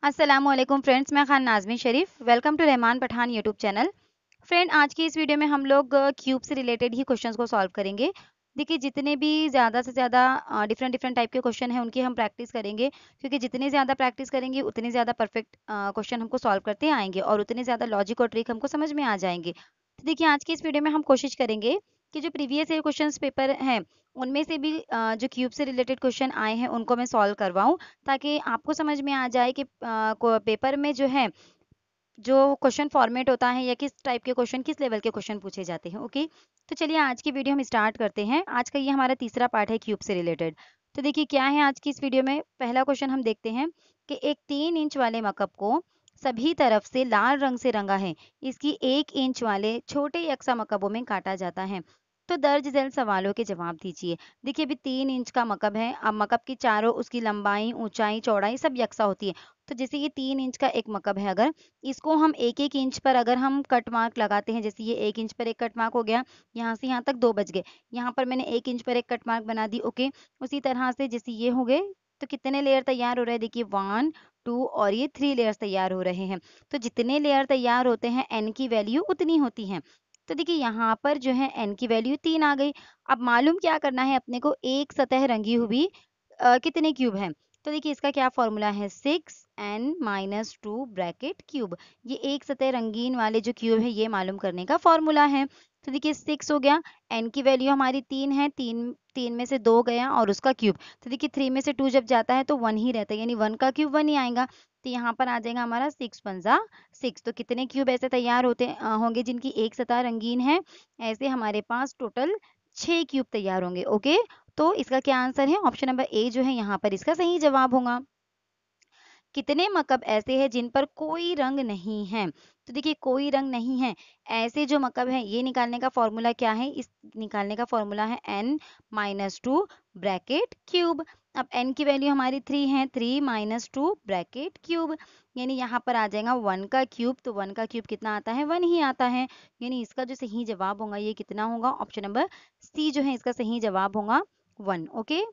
अस्सलामुअलैकुम फ्रेंड्स, मैं Khan Nazmeen Sharif. Welcome to Rahman Pathan YouTube channel. Friend, आज की इस वीडियो में हम लोग क्यूब से रिलेटेड ही क्वेश्चंस को सॉल्व करेंगे। देखिए, जितने भी ज़्यादा से ज़्यादा डिफरेंट डिफरेंट टाइप के क्वेश्चन हैं उनकी हम प्रैक्टिस करेंगे, क्योंकि जितने ज़्यादा प्रैक्टिस करेंगे उतने ज़्यादा परफेक्ट क्वेश्चन हमको सॉल्व करते आएंगे और उतने ज़्यादा लॉजिक और ट्रिक हमको समझ में आ जाएंगे। तो देखिए, आज की इस वीडियो में हम कोशिश करेंगे कि जो प्रीवियस ईयर क्वेश्चन पेपर हैं उनमें से भी जो क्यूब से रिलेटेड क्वेश्चन आए हैं उनको मैं सॉल्व करवाऊँ, ताकि आपको समझ में आ जाए कि पेपर में जो है जो क्वेश्चन फॉर्मेट होता है या किस टाइप के क्वेश्चन किस लेवल के क्वेश्चन पूछे जाते हैं। ओके, तो चलिए आज की वीडियो हम स्टार्ट करते हैं। आज का ये हमारा तीसरा पार्ट है क्यूब से रिलेटेड। तो देखिए क्या है आज की इस वीडियो में। पहला क्वेश्चन हम देखते हैं कि एक 3 इंच वाले मकब को सभी तरफ से लाल रंग से रंगा है, इसकी 1 इंच वाले छोटे यकसा मकबों में काटा जाता है, तो दर्ज झेल सवालों के जवाब दीजिए। देखिए अभी 3 इंच का मकब है। अब मकब की चारों उसकी लंबाई ऊंचाई चौड़ाई सब यकसा होती है। तो जैसे ये 3 इंच का एक मकब है, अगर इसको हम एक एक इंच पर अगर हम कट मार्क लगाते हैं, जैसे ये 1 इंच पर एक कट मार्क हो गया, यहाँ से यहाँ तक 2 बच गए, यहाँ पर मैंने 1 इंच पर एक कट मार्क बना दी। ओके, उसी तरह से जैसे ये हो गए, तो कितने लेयर तैयार हो रहे हैं। देखिए 1 2 और ये 3 लेयर्स तैयार हो रहे हैं। तो जितने लेयर तैयार होते हैं एन की वैल्यू उतनी होती है। तो देखिए यहाँ पर जो है एन की वैल्यू 3 आ गई। अब मालूम क्या करना है अपने को, एक सतह रंगी हुई कितने क्यूब है। तो देखिए इसका क्या फॉर्मूला है, 6n-2 ब्रैकेट क्यूब। ये एक सतह रंगीन वाले जो क्यूब है ये मालूम करने का फॉर्मूला है। तो देखिए 6 हो गया, n की वैल्यू हमारी 3 है, 3 में से 2 गया और उसका क्यूब। तो देखिए 3 में से 2 जब जाता है तो 1 ही रहता है, यानी 1 का क्यूब 1 ही आएगा। तो यहाँ पर आ जाएगा हमारा 6 1 जा 6। तो कितने क्यूब ऐसे तैयार होंगे जिनकी एक सतह रंगीन है। ऐसे हमारे पास टोटल 6 क्यूब तैयार होंगे। ओके, तो इसका क्या आंसर है, ऑप्शन नंबर ए जो है यहाँ पर इसका सही जवाब होगा। कितने मकब ऐसे हैं जिन पर कोई रंग नहीं है। तो देखिए कोई रंग नहीं है, ऐसे जो मकब है ये निकालने का फॉर्मूला क्या है, इस निकालने का फॉर्मूला है n-2 ब्रैकेट क्यूब। अब n की वैल्यू हमारी 3 है, 3-2 ब्रैकेट क्यूब, यानी यहाँ पर आ जाएगा 1 का क्यूब। तो 1 का क्यूब कितना आता है, 1 ही आता है। यानी इसका जो सही जवाब होगा ये कितना होगा, ऑप्शन नंबर सी जो है इसका सही जवाब होगा 1। ओके,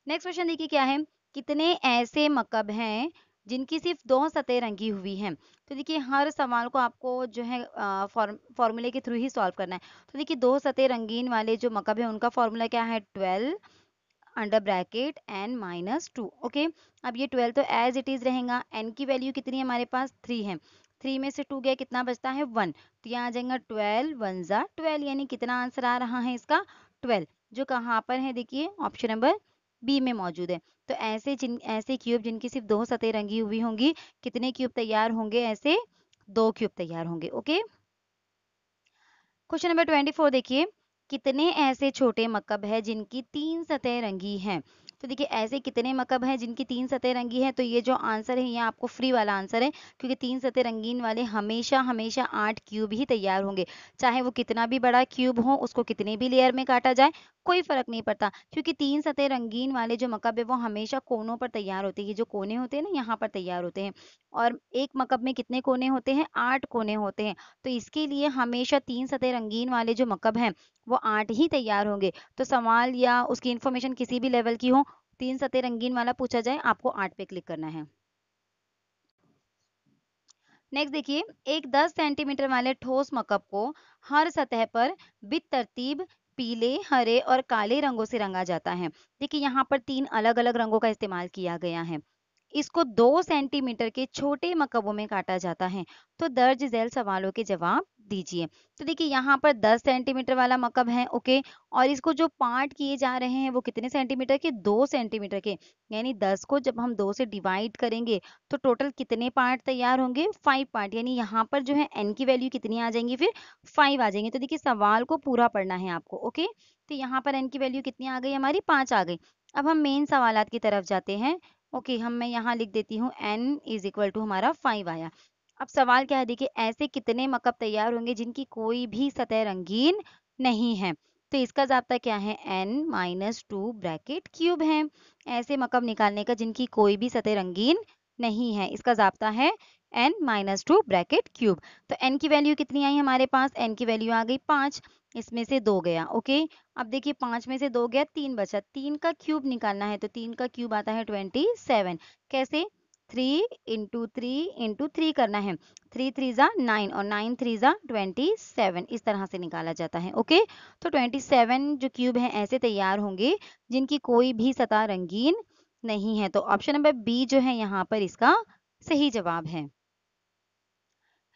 नेक्स्ट क्वेश्चन देखिए क्या है। कितने ऐसे मकब हैं जिनकी सिर्फ 2 सतह रंगी हुई हैं। तो देखिए हर सवाल को आपको जो है फॉर्मूले के थ्रू ही सॉल्व करना है। तो देखिए 2 सतह रंगीन वाले जो मकब है उनका फॉर्मूला क्या है, 12 अंडर ब्रैकेट n-2। ओके, अब ये 12 तो एज इट इज रहेगा। n की वैल्यू कितनी है हमारे पास, 3 है। 3 में से 2 गया, कितना बचता है 1। तो यहाँ आ जाएगा 12 1 जा 12, यानी कितना आंसर आ रहा है इसका 12, जो कहाँ पर है देखिए ऑप्शन नंबर बी में मौजूद है। तो ऐसे क्यूब जिनकी सिर्फ 2 सतह रंगी हुई होंगी, कितने क्यूब तैयार होंगे, ऐसे 2 क्यूब तैयार होंगे। ओके, क्वेश्चन नंबर 24 देखिए। कितने ऐसे छोटे मकब है जिनकी 3 सतह रंगी हैं। तो देखिए ऐसे कितने मकब हैं जिनकी 3 सतह रंगी है। तो ये जो आंसर है ये आपको फ्री वाला आंसर है, क्योंकि 3 सतह रंगीन वाले हमेशा हमेशा 8 क्यूब ही तैयार होंगे। चाहे वो कितना भी बड़ा क्यूब हो, उसको कितने भी लेयर में काटा जाए, कोई फर्क नहीं पड़ता, क्योंकि 3 सतह रंगीन वाले जो मकब है वो हमेशा कोनों पर तैयार होते हैं। ये जो कोने होते हैं ना, यहाँ पर तैयार होते हैं। और एक मकब में कितने कोने होते हैं, 8 कोने होते हैं। तो इसके लिए हमेशा 3 सतह रंगीन वाले जो मकब हैं वो 8 ही तैयार होंगे। तो सवाल या उसकी इन्फॉर्मेशन किसी भी लेवल की हो, 3 सतह रंगीन वाला पूछा जाए, आपको 8 पे क्लिक करना है। नेक्स्ट देखिए, एक 10 सेंटीमीटर वाले ठोस मकब को हर सतह पर बित-तरतीब पीले, हरे और काले रंगों से रंगा जाता है। देखिए यहाँ पर 3 अलग-अलग रंगों का इस्तेमाल किया गया है। इसको 2 सेंटीमीटर के छोटे मकबों में काटा जाता है, तो दर्ज झेल सवालों के जवाब दीजिए। तो देखिए यहाँ पर 10 सेंटीमीटर वाला मकब है। ओके, और इसको जो पार्ट किए जा रहे हैं वो कितने सेंटीमीटर के, 2 सेंटीमीटर के। यानी 10 को जब हम 2 से डिवाइड करेंगे तो टोटल कितने पार्ट तैयार होंगे, 5 पार्ट। यानी यहाँ पर जो है n की वैल्यू कितनी आ जाएंगी, फिर 5 आ जाएंगे। तो देखिए सवाल को पूरा पढ़ना है आपको। ओके, तो यहाँ पर n की वैल्यू कितनी आ गई हमारी, 5 आ गई। अब हम मेन सवालात की तरफ जाते हैं। ओके, मैं यहाँ लिख देती हूँ n इज इक्वल टू हमारा 5 आया। अब सवाल क्या है देखिए, ऐसे कितने मकब तैयार होंगे जिनकी कोई भी सतह रंगीन नहीं है। तो इसका जाब्ता क्या है, n-2 ब्रैकेट क्यूब है। ऐसे मकब निकालने का जिनकी कोई भी सतह रंगीन नहीं है, इसका जाब्ता है n minus two bracket cube. तो n की वैल्यू कितनी आई हमारे पास, n की वैल्यू आ गई 5, इसमें से 2 गया। ओके, अब देखिए 5 में से 2 गया, 3 बचा, 3 का क्यूब निकालना है तो 3 का क्यूब आता है 27। कैसे, 3 इंटू 3 इंटू 3 करना है, 3 3 जा 9 और 9 3 जा 27, इस तरह से निकाला जाता है। ओके, तो 27 जो क्यूब है ऐसे तैयार होंगे जिनकी कोई भी सतह रंगीन नहीं है। तो ऑप्शन नंबर बी जो है यहाँ पर इसका सही जवाब है।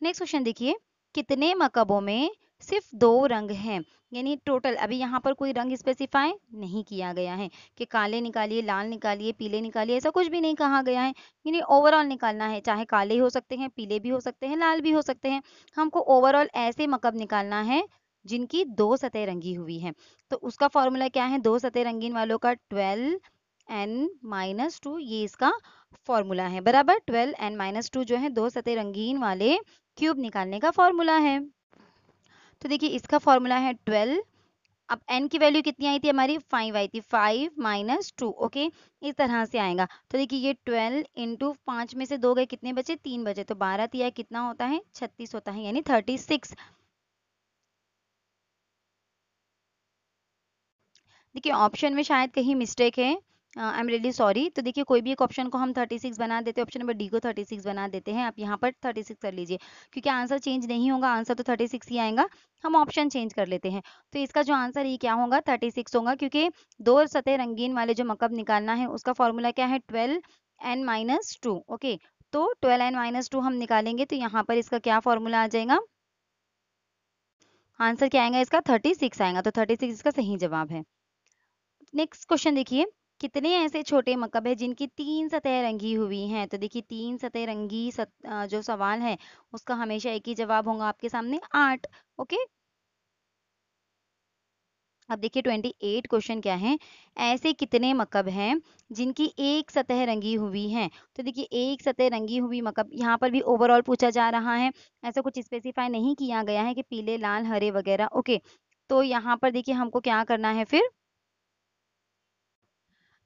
नेक्स्ट क्वेश्चन देखिए, कितने मकबों में सिर्फ 2 रंग हैं, यानी टोटल अभी यहाँ पर कोई रंग स्पेसिफाई नहीं किया गया है कि काले निकालिए, लाल निकालिए, पीले निकालिए, ऐसा कुछ भी नहीं कहा गया है। यानी ओवरऑल निकालना है, चाहे काले हो सकते हैं, पीले भी हो सकते हैं, लाल भी हो सकते हैं। हमको ओवरऑल ऐसे मकब निकालना है जिनकी 2 सतह रंगी हुई है। तो उसका फॉर्मूला क्या है, 2 सतह रंगीन वालों का 12n-2, ये इसका फॉर्मूला है। बराबर, 12n-2 जो है 2 सतह रंगीन वाले क्यूब निकालने का फॉर्मूला है। तो देखिए इसका फॉर्मूला है 12। अब n की वैल्यू कितनी आई थी हमारी, 5 आई थी, 5 - 2। ओके, इस तरह से आएगा। तो देखिए ये 12 इंटू 5 में से 2 गए, कितने बचे, 3 बचे, तो 12 तिया कितना होता है, 36 होता है, यानी 36। देखिए ऑप्शन में शायद कहीं मिस्टेक है, आई एम रियली सॉरी। तो देखिए कोई भी एक ऑप्शन को हम 36 बना देते हैं, ऑप्शन नंबर डी को 36 बना देते हैं। आप यहाँ पर 36 कर लीजिए, क्योंकि आंसर चेंज नहीं होगा, आंसर तो 36 ही आएगा। हम ऑप्शन चेंज कर लेते हैं। तो इसका जो आंसर ये क्या होगा, 36 होगा, क्योंकि 2 सतह रंगीन वाले जो मकब निकालना है उसका फॉर्मूला क्या है, 12n-2। ओके, तो 12n-2 हम निकालेंगे तो यहाँ पर इसका क्या फॉर्मूला आ जाएगा, आंसर क्या आएगा इसका, 36 आएगा। तो 36 इसका सही जवाब है। नेक्स्ट क्वेश्चन देखिए, कितने ऐसे छोटे मकब है जिनकी 3 सतह रंगी हुई हैं। तो देखिए 3 सतह रंगी जो सवाल है उसका हमेशा एक ही जवाब होगा आपके सामने, 8। ओके, अब देखिए 28 क्वेश्चन क्या है, ऐसे कितने मकब हैं जिनकी एक सतह रंगी हुई है। तो देखिए एक सतह रंगी हुई मकब, यहाँ पर भी ओवरऑल पूछा जा रहा है, ऐसा कुछ स्पेसिफाई नहीं किया गया है कि पीले, लाल, हरे वगैरह। ओके, तो यहाँ पर देखिए हमको क्या करना है फिर,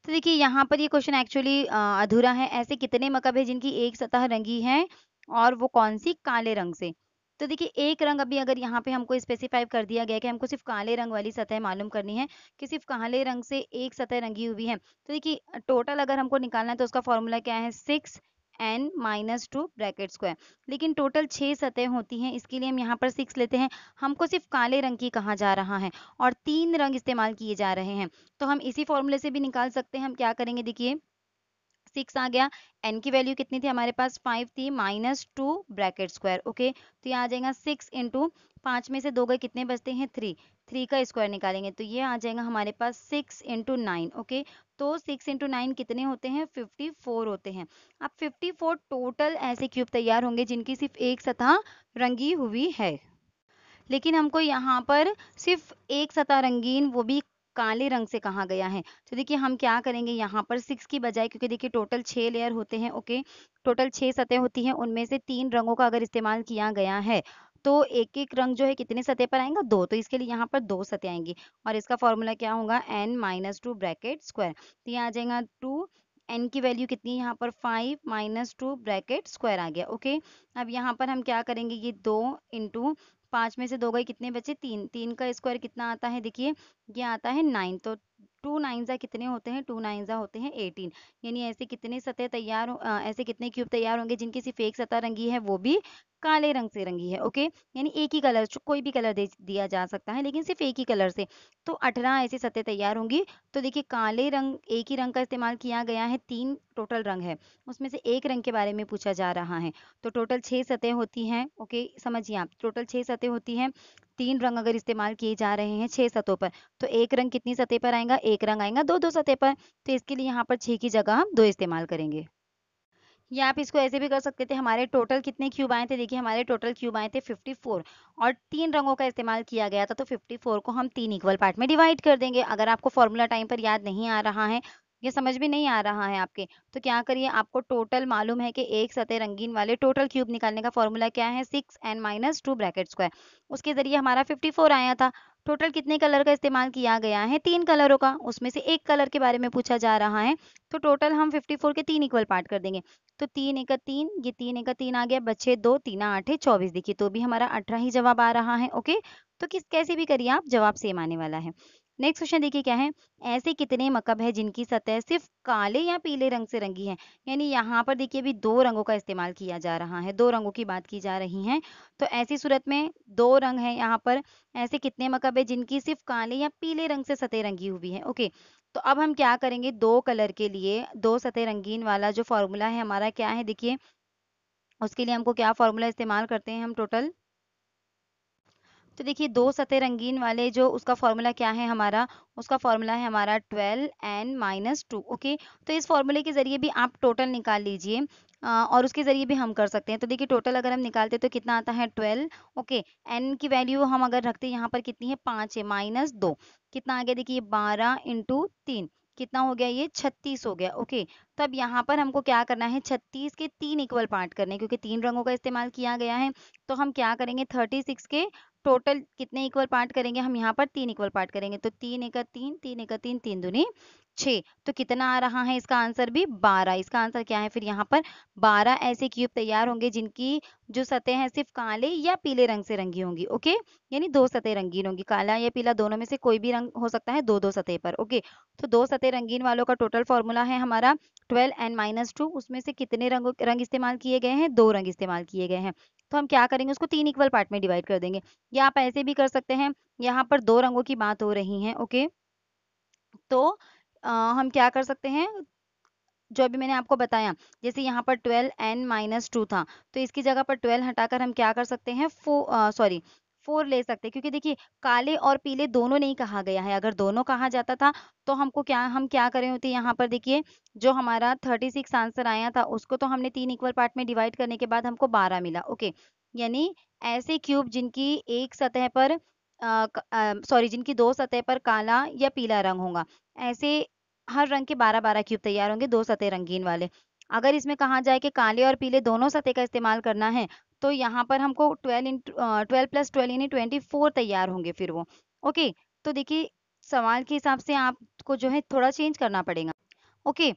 तो देखिए यहाँ पर ये क्वेश्चन एक्चुअली अधूरा है। ऐसे कितने मकब है जिनकी एक सतह रंगी है और वो कौन सी, काले रंग से। तो देखिए एक रंग अभी अगर यहाँ पे हमको स्पेसिफाई कर दिया गया कि हमको सिर्फ काले रंग वाली सतह मालूम करनी है कि सिर्फ काले रंग से एक सतह रंगी हुई है। तो देखिए टोटल अगर हमको निकालना है तो उसका फॉर्मूला क्या है, 6n-2 ब्रैकेट स्क्वायर। लेकिन टोटल 6 सतह होती हैं, इसके लिए हम यहाँ पर 6 लेते हैं। हमको सिर्फ काले रंग की कहा जा रहा है और 3 रंग इस्तेमाल किए जा रहे हैं। तो हम इसी फॉर्मूले से भी निकाल सकते हैं। हम क्या करेंगे, देखिए 6 आ गया, n की वैल्यू कितनी थी हमारे पास, 5 थी, -2 ब्रैकेट स्क्वायर। ओके, तो ये आ जाएगा 6 इंटू 5 में से 2 गए, कितने बचते हैं, 3। 3 का स्क्वायर निकालेंगे तो ये आ जाएगा हमारे पास 6 इंटू 9। ओके, तो 6 इंटू 9 कितने होते हैं, 54 होते हैं। अब 54 टोटल ऐसे क्यूब तैयार होंगे जिनकी सिर्फ एक सतह रंगी हुई है। लेकिन हमको यहाँ पर सिर्फ एक सतह रंगीन, वो भी काले रंग से कहा गया है। तो देखिए हम क्या करेंगे यहाँ पर 6 की बजाय, क्योंकि देखिए टोटल 6 लेयर होते हैं। ओके, टोटल 6 सतह होती हैं, उनमें से 3 रंगों का अगर इस्तेमाल किया गया है तो एक एक रंग जो है कितने सतह पर आएगा, 2। तो इसके लिए यहाँ पर 2 सतह आएंगी और इसका फॉर्मूला क्या होगा, n-2 ब्रैकेट स्क्वायर। तो ये आ जाएगा 2, n की वैल्यू कितनी है यहाँ पर, 5 - 2 ब्रैकेट स्क्वायर आ गया। ओके, अब यहाँ पर हम क्या करेंगे, ये 2 इंटू 5 में से 2 गए, कितने बचे, 3। 3 का स्क्वायर कितना आता है, देखिए ये आता है 9। तो 2 9 कितने होते हैं, 2 9 होते हैं 18। यानी ऐसे कितने सतह तैयार ऐसे कितने क्यूब तैयार होंगे जिनकी सिर्फ एक सतह रंगी है, वो भी काले रंग से रंगी है। ओके, यानी एक ही कलर, कोई भी कलर दे दिया जा सकता है लेकिन सिर्फ एक ही कलर से। तो 18 ऐसी सतह तैयार होंगी। तो देखिए काले रंग, एक ही रंग का इस्तेमाल किया गया है, 3 टोटल रंग है, उसमें से एक रंग के बारे में पूछा जा रहा है। तो टोटल 6 सतह होती हैं। ओके, समझिए आप, टोटल 6 सतह होती हैं, 3 रंग अगर इस्तेमाल किए जा रहे हैं 6 सतहों पर, तो एक रंग कितनी सतह पर आएगा, एक रंग आएगा 2 2 सतह पर। तो इसके लिए यहाँ पर 6 की जगह हम 2 इस्तेमाल करेंगे। या आप इसको ऐसे भी कर सकते थे, हमारे टोटल कितने क्यूब आए थे, देखिए हमारे टोटल क्यूब आए थे 54 और 3 रंगों का इस्तेमाल किया गया था। तो 54 को हम 3 इक्वल पार्ट में डिवाइड कर देंगे। अगर आपको फॉर्मूला टाइम पर याद नहीं आ रहा है, ये समझ में नहीं आ रहा है आपके, तो क्या करिए, आपको टोटल मालूम है कि एक सतह रंगीन वाले टोटल क्यूब निकालने का फॉर्मूला क्या है, 6n-2 ब्रैकेट स्क्वायर। उसके जरिए हमारा 54 आया था। टोटल कितने कलर का इस्तेमाल किया गया है? 3 कलरों का, उसमें से एक कलर के बारे में पूछा जा रहा है, तो टोटल हम 54 के 3 इक्वल पार्ट कर देंगे। तो 3 एका 3, ये 3 एका 3 आ गया, बचे 2, 3 8 है 24, देखिए तो भी हमारा 18 ही जवाब आ रहा है। ओके, तो कैसे भी करिए आप, जवाब सेम आने वाला है। नेक्स्ट क्वेश्चन देखिए क्या है, ऐसे कितने मकब है जिनकी सतह सिर्फ काले या पीले रंग से रंगी है? यानी यहाँ पर देखिए अभी 2 रंगों का इस्तेमाल किया जा रहा है, 2 रंगों की बात की जा रही है। तो ऐसी सूरत में 2 रंग है यहाँ पर, ऐसे कितने मकब है जिनकी सिर्फ काले या पीले रंग से सतह रंगी हुई है? ओके, तो अब हम क्या करेंगे, 2 कलर के लिए 2 सतह रंगीन वाला जो फॉर्मूला है हमारा क्या है, देखिए उसके लिए हमको क्या फॉर्मूला इस्तेमाल करते हैं हम टोटल। तो देखिए 2 सतह रंगीन वाले जो उसका फॉर्मूला क्या है हमारा, उसका फॉर्मूला है हमारा 12n-2। ओके, तो इस फॉर्मूले के ज़रिए भी आप टोटल निकाल लीजिए, और उसके ज़रिए भी हम कर सकते हैं। तो देखिए टोटल अगर हम निकालते तो कितना आता है 12। ओके, n की वैल्यू हम अगर रखते हैं यहाँ पर कितनी है, 5 है, -2 कितना आ गया, देखिए 12 × 3 कितना हो गया, ये 36 हो गया। ओके, तो अब यहाँ पर हमको क्या करना है, 36 के 3 इक्वल पार्ट करने हैं, क्योंकि 3 रंगों का इस्तेमाल किया गया है। तो हम क्या करेंगे, 36 के टोटल कितने इक्वल पार्ट करेंगे, हम यहाँ पर 3 इक्वल पार्ट करेंगे। तो 3 एका 3, 3 एका 3, 3 दूनी 6, तो कितना आ रहा है इसका आंसर भी 12। इसका आंसर क्या है फिर, यहाँ पर 12 ऐसे क्यूब तैयार होंगे जिनकी जो सतह है सिर्फ काले या पीले रंग से रंगी होंगी। ओके, यानी 2 सतह रंगीन होंगी, काला या पीला दोनों में से कोई भी रंग हो सकता है, 2-2 सतह पर। ओके, तो 2 सतह रंगीन वालों का टोटल फॉर्मूला है हमारा 12n-2। उसमें से कितने रंग इस्तेमाल किए गए हैं, 2 रंग इस्तेमाल किए गए हैं। तो हम क्या करेंगे, उसको 3 इक्वल पार्ट में डिवाइड कर देंगे, या आप ऐसे भी कर सकते हैं। यहाँ पर 2 रंगों की बात हो रही है। ओके, तो हम क्या कर सकते हैं, जो अभी मैंने आपको बताया, जैसे यहाँ पर 12n-2 था, तो इसकी जगह पर 12 हटाकर हम क्या कर सकते हैं, 4 ले सकते हैं, क्योंकि देखिए काले और पीले दोनों नहीं कहा गया है। अगर दोनों कहा जाता था तो हम क्या करें होते, यहाँ पर देखिए जो हमारा 36 आंसर आया था उसको तो हमने 3 इक्वल पार्ट में डिवाइड करने के बाद हमको 12 मिला। ओके, यानी ऐसे क्यूब जिनकी एक सतह पर जिनकी 2 सतह पर काला या पीला रंग होगा, ऐसे हर रंग के 12-12 क्यूब तैयार होंगे, 2 सतह रंगीन वाले। अगर इसमें कहा जाए कि काले और पीले दोनों सतह का इस्तेमाल करना है, तो यहाँ पर हमको 12 + 12 यानी 24 तैयार होंगे फिर वो। ओके, तो देखिए सवाल के हिसाब से आपको जो है थोड़ा चेंज करना पड़ेगा। ओके,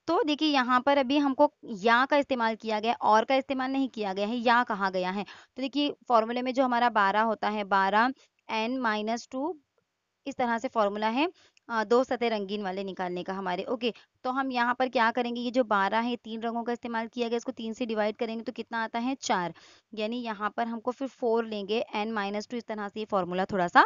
तो देखिए यहाँ पर अभी हमको या का इस्तेमाल किया गया है, और का इस्तेमाल नहीं किया गया है, या कहा गया है। तो देखिए फॉर्मूले में जो हमारा 12 होता है, 12n-2 इस तरह से फॉर्मूला है 2 सतह रंगीन वाले निकालने का हमारे। ओके, तो हम यहाँ पर क्या करेंगे, ये जो 12 है 3 रंगों का इस्तेमाल किया गया, इसको 3 से डिवाइड करेंगे तो कितना आता है 4, यानी यहाँ पर हमको फिर 4 लेंगे n-2। इस तरह से ये फॉर्मूला थोड़ा सा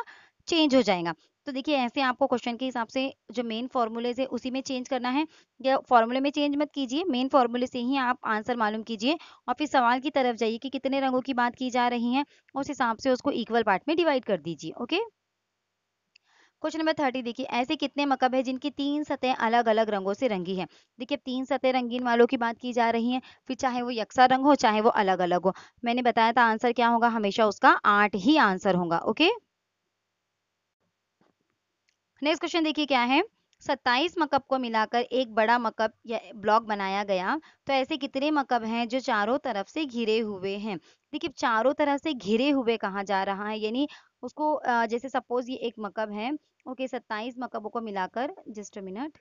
चेंज हो जाएगा। तो देखिए ऐसे आपको क्वेश्चन के हिसाब से जो मेन फॉर्मूलेज है उसी में चेंज करना है, या फॉर्मूले में चेंज मत कीजिए, मेन फॉर्मूले से ही आप आंसर मालूम कीजिए और फिर सवाल की तरफ जाइए कि कितने रंगों की बात की जा रही है, उस हिसाब से उसको इक्वल पार्ट में डिवाइड कर दीजिए। ओके, क्वेश्चन नंबर 30 देखिए, ऐसे कितने मकब है जिनकी 3 सतह अलग-अलग रंगों से रंगी है? देखिए 3 सतह रंगीन वालों की बात की जा रही है, फिर चाहे वो यकसा रंग हो, चाहे वो अलग-अलग हो। मैंने बताया था आंसर क्या होगा, हमेशा उसका 8 ही आंसर होगा। ओके, नेक्स्ट क्वेश्चन देखिए क्या है, 27 मकब को मिलाकर एक बड़ा मकब या ब्लॉक बनाया गया, तो ऐसे कितने मकब हैं जो चारों तरफ से घिरे हुए हैं? देखिए चारों तरफ से घिरे हुए कहा जा रहा है, यानी उसको जैसे सपोज ये एक मकब है। ओके, 27 मकबों को मिलाकर, जस्ट अ मिनट,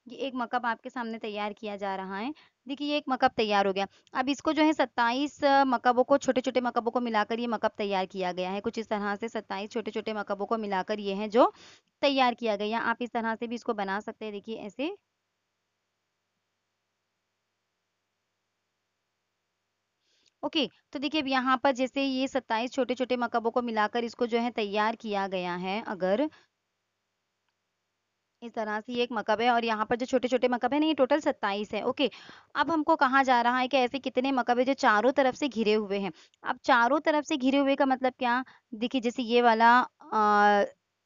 ये एक मकब आपके सामने तैयार किया जा रहा है। देखिए ये एक मकब तैयार हो गया। अब इसको जो है 27 मकबों को, छोटे-छोटे मकबों को मिलाकर ये मकब तैयार किया गया है। कुछ इस तरह से 27 छोटे-छोटे मकबों को मिलाकर ये है जो तैयार किया गया। आप इस तरह से भी इसको बना सकते हैं, देखिए ऐसे। ओके, तो देखिए अब यहाँ पर जैसे ये 27 छोटे-छोटे मकबों को मिलाकर इसको जो है तैयार किया गया है, अगर इस तरह से ये एक मकब है और यहाँ पर जो छोटे-छोटे मकब है ना, ये टोटल 27 है। ओके, अब हमको कहा जा रहा है कि ऐसे कितने मकब है जो चारों तरफ से घिरे हुए हैं। अब चारों तरफ से घिरे हुए का मतलब क्या, देखिए जैसे ये वाला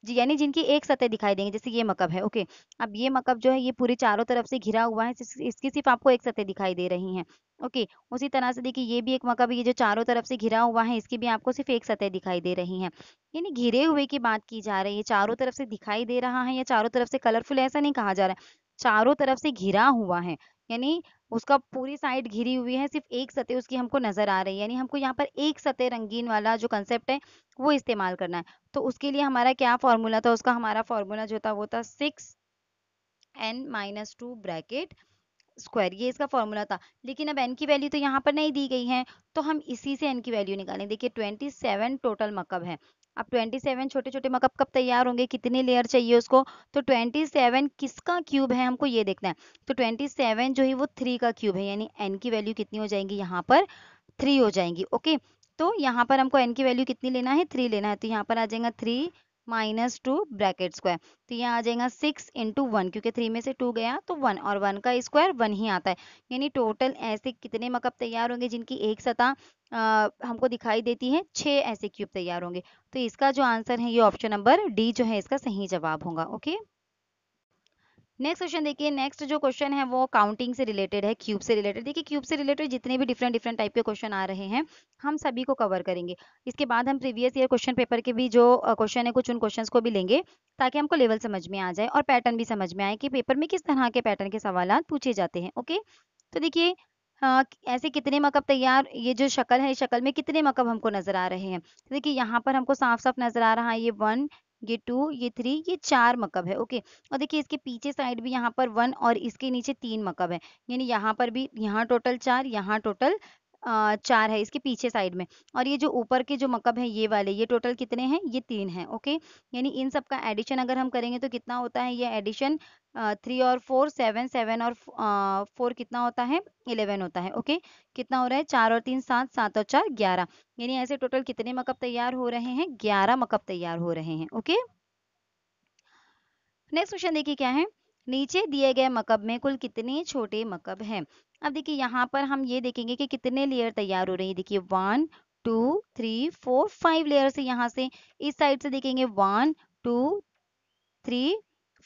यानी जिनकी एक सतह दिखाई देंगी, जैसे ये मकब है। ओके, अब ये मकब जो है ये पूरी चारों तरफ से घिरा हुआ है, इसकी सिर्फ आपको एक सतह दिखाई दे रही है। ओके, उसी तरह से देखिए ये भी एक मकब है, ये जो चारों तरफ से घिरा हुआ है इसकी भी आपको सिर्फ एक सतह दिखाई दे रही है। यानी घिरे हुए की बात की जा रही है, चारों तरफ से दिखाई दे रहा है या चारों तरफ से कलरफुल, ऐसा नहीं कहा जा रहा है, चारों तरफ से घिरा हुआ है। यानी उसका पूरी साइड घिरी हुई है, सिर्फ एक सतह उसकी हमको नजर आ रही है, यानी हमको यहाँ पर एक सतह रंगीन वाला जो कंसेप्ट है वो इस्तेमाल करना है। तो उसके लिए हमारा क्या फॉर्मूला था, उसका हमारा फॉर्मूला जो था वो था 6n-2 ब्रैकेट स्क्वायर, ये इसका फॉर्मूला था। लेकिन अब n की वैल्यू तो यहाँ पर नहीं दी गई है, तो हम इसी से n की वैल्यू निकालें। देखिए 27 टोटल मकब है। अब 27 छोटे छोटे मकब कब तैयार होंगे, कितने लेयर चाहिए उसको, तो 27 किसका क्यूब है हमको ये देखना है। तो 27 जो है वो 3 का क्यूब है, यानी n की वैल्यू कितनी हो जाएंगी यहाँ पर 3 हो जाएंगी। ओके, तो यहाँ पर हमको n की वैल्यू कितनी लेना है, 3 लेना है, तो यहाँ पर आ जाएगा 3-2 ब्रैकेट स्क्वायर। तो यहाँ आ जाएगा 6 × 1, क्योंकि 3 में से 2 गया तो 1, और 1 का स्क्वायर 1 ही आता है। यानी टोटल ऐसे कितने मकब तैयार होंगे जिनकी एक सतह हमको दिखाई देती है, 6 ऐसे क्यूब तैयार होंगे। तो इसका जो आंसर है ये ऑप्शन नंबर डी जो है इसका सही जवाब होगा। ओके, नेक्स्ट क्वेश्चन देखिए। नेक्स्ट जो क्वेश्चन है वो काउंटिंग से रिलेटेड है, क्यूब से रिलेटेड। देखिए क्यूब से रिलेटेड जितने भी डिफरेंट डिफरेंट टाइप के क्वेश्चन आ रहे हैं हम सभी को कवर करेंगे। इसके बाद हम प्रीवियस ईयर क्वेश्चन पेपर के भी जो क्वेश्चन है कुछ उन क्वेश्चंस को भी लेंगे, ताकि हमको लेवल समझ में आ जाए और पैटर्न भी समझ में आए कि पेपर में किस तरह के पैटर्न के सवाल पूछे जाते हैं। ओके, तो देखिए ऐसे कितने मकब तैयार, ये जो शक्ल है इस शक्ल में कितने मकब हमको नजर आ रहे हैं। तो देखिए यहाँ पर हमको साफ साफ नजर आ रहा है ये 1, ये 2, ये 3, ये 4 मकब है। ओके, और देखिए इसके पीछे साइड भी यहाँ पर 1 और इसके नीचे 3 मकब है, यानी यहाँ पर भी, यहाँ टोटल 4, यहाँ टोटल 4 है इसके पीछे साइड में। और ये जो ऊपर के जो मकब है ये वाले, ये टोटल कितने हैं, ये 3 हैं। ओके, यानी इन सब का एडिशन अगर हम करेंगे तो कितना होता है, ये एडिशन 3 और 4 7, 7 और 4 कितना होता है, 11 होता है। ओके, कितना हो रहा है, 4 और 3 7, 7 और 4 11, यानी ऐसे टोटल कितने मकब तैयार हो रहे हैं, 11 मकब तैयार हो रहे हैं। ओके, नेक्स्ट क्वेश्चन देखिए क्या है, नीचे दिए गए मकब में कुल कितने छोटे मकब हैं। अब देखिए यहाँ पर हम ये देखेंगे कि कितने लेयर तैयार हो रही है। देखिए 1 2 3 4 5 लेयर से, यहाँ से इस साइड से देखेंगे 1 2 3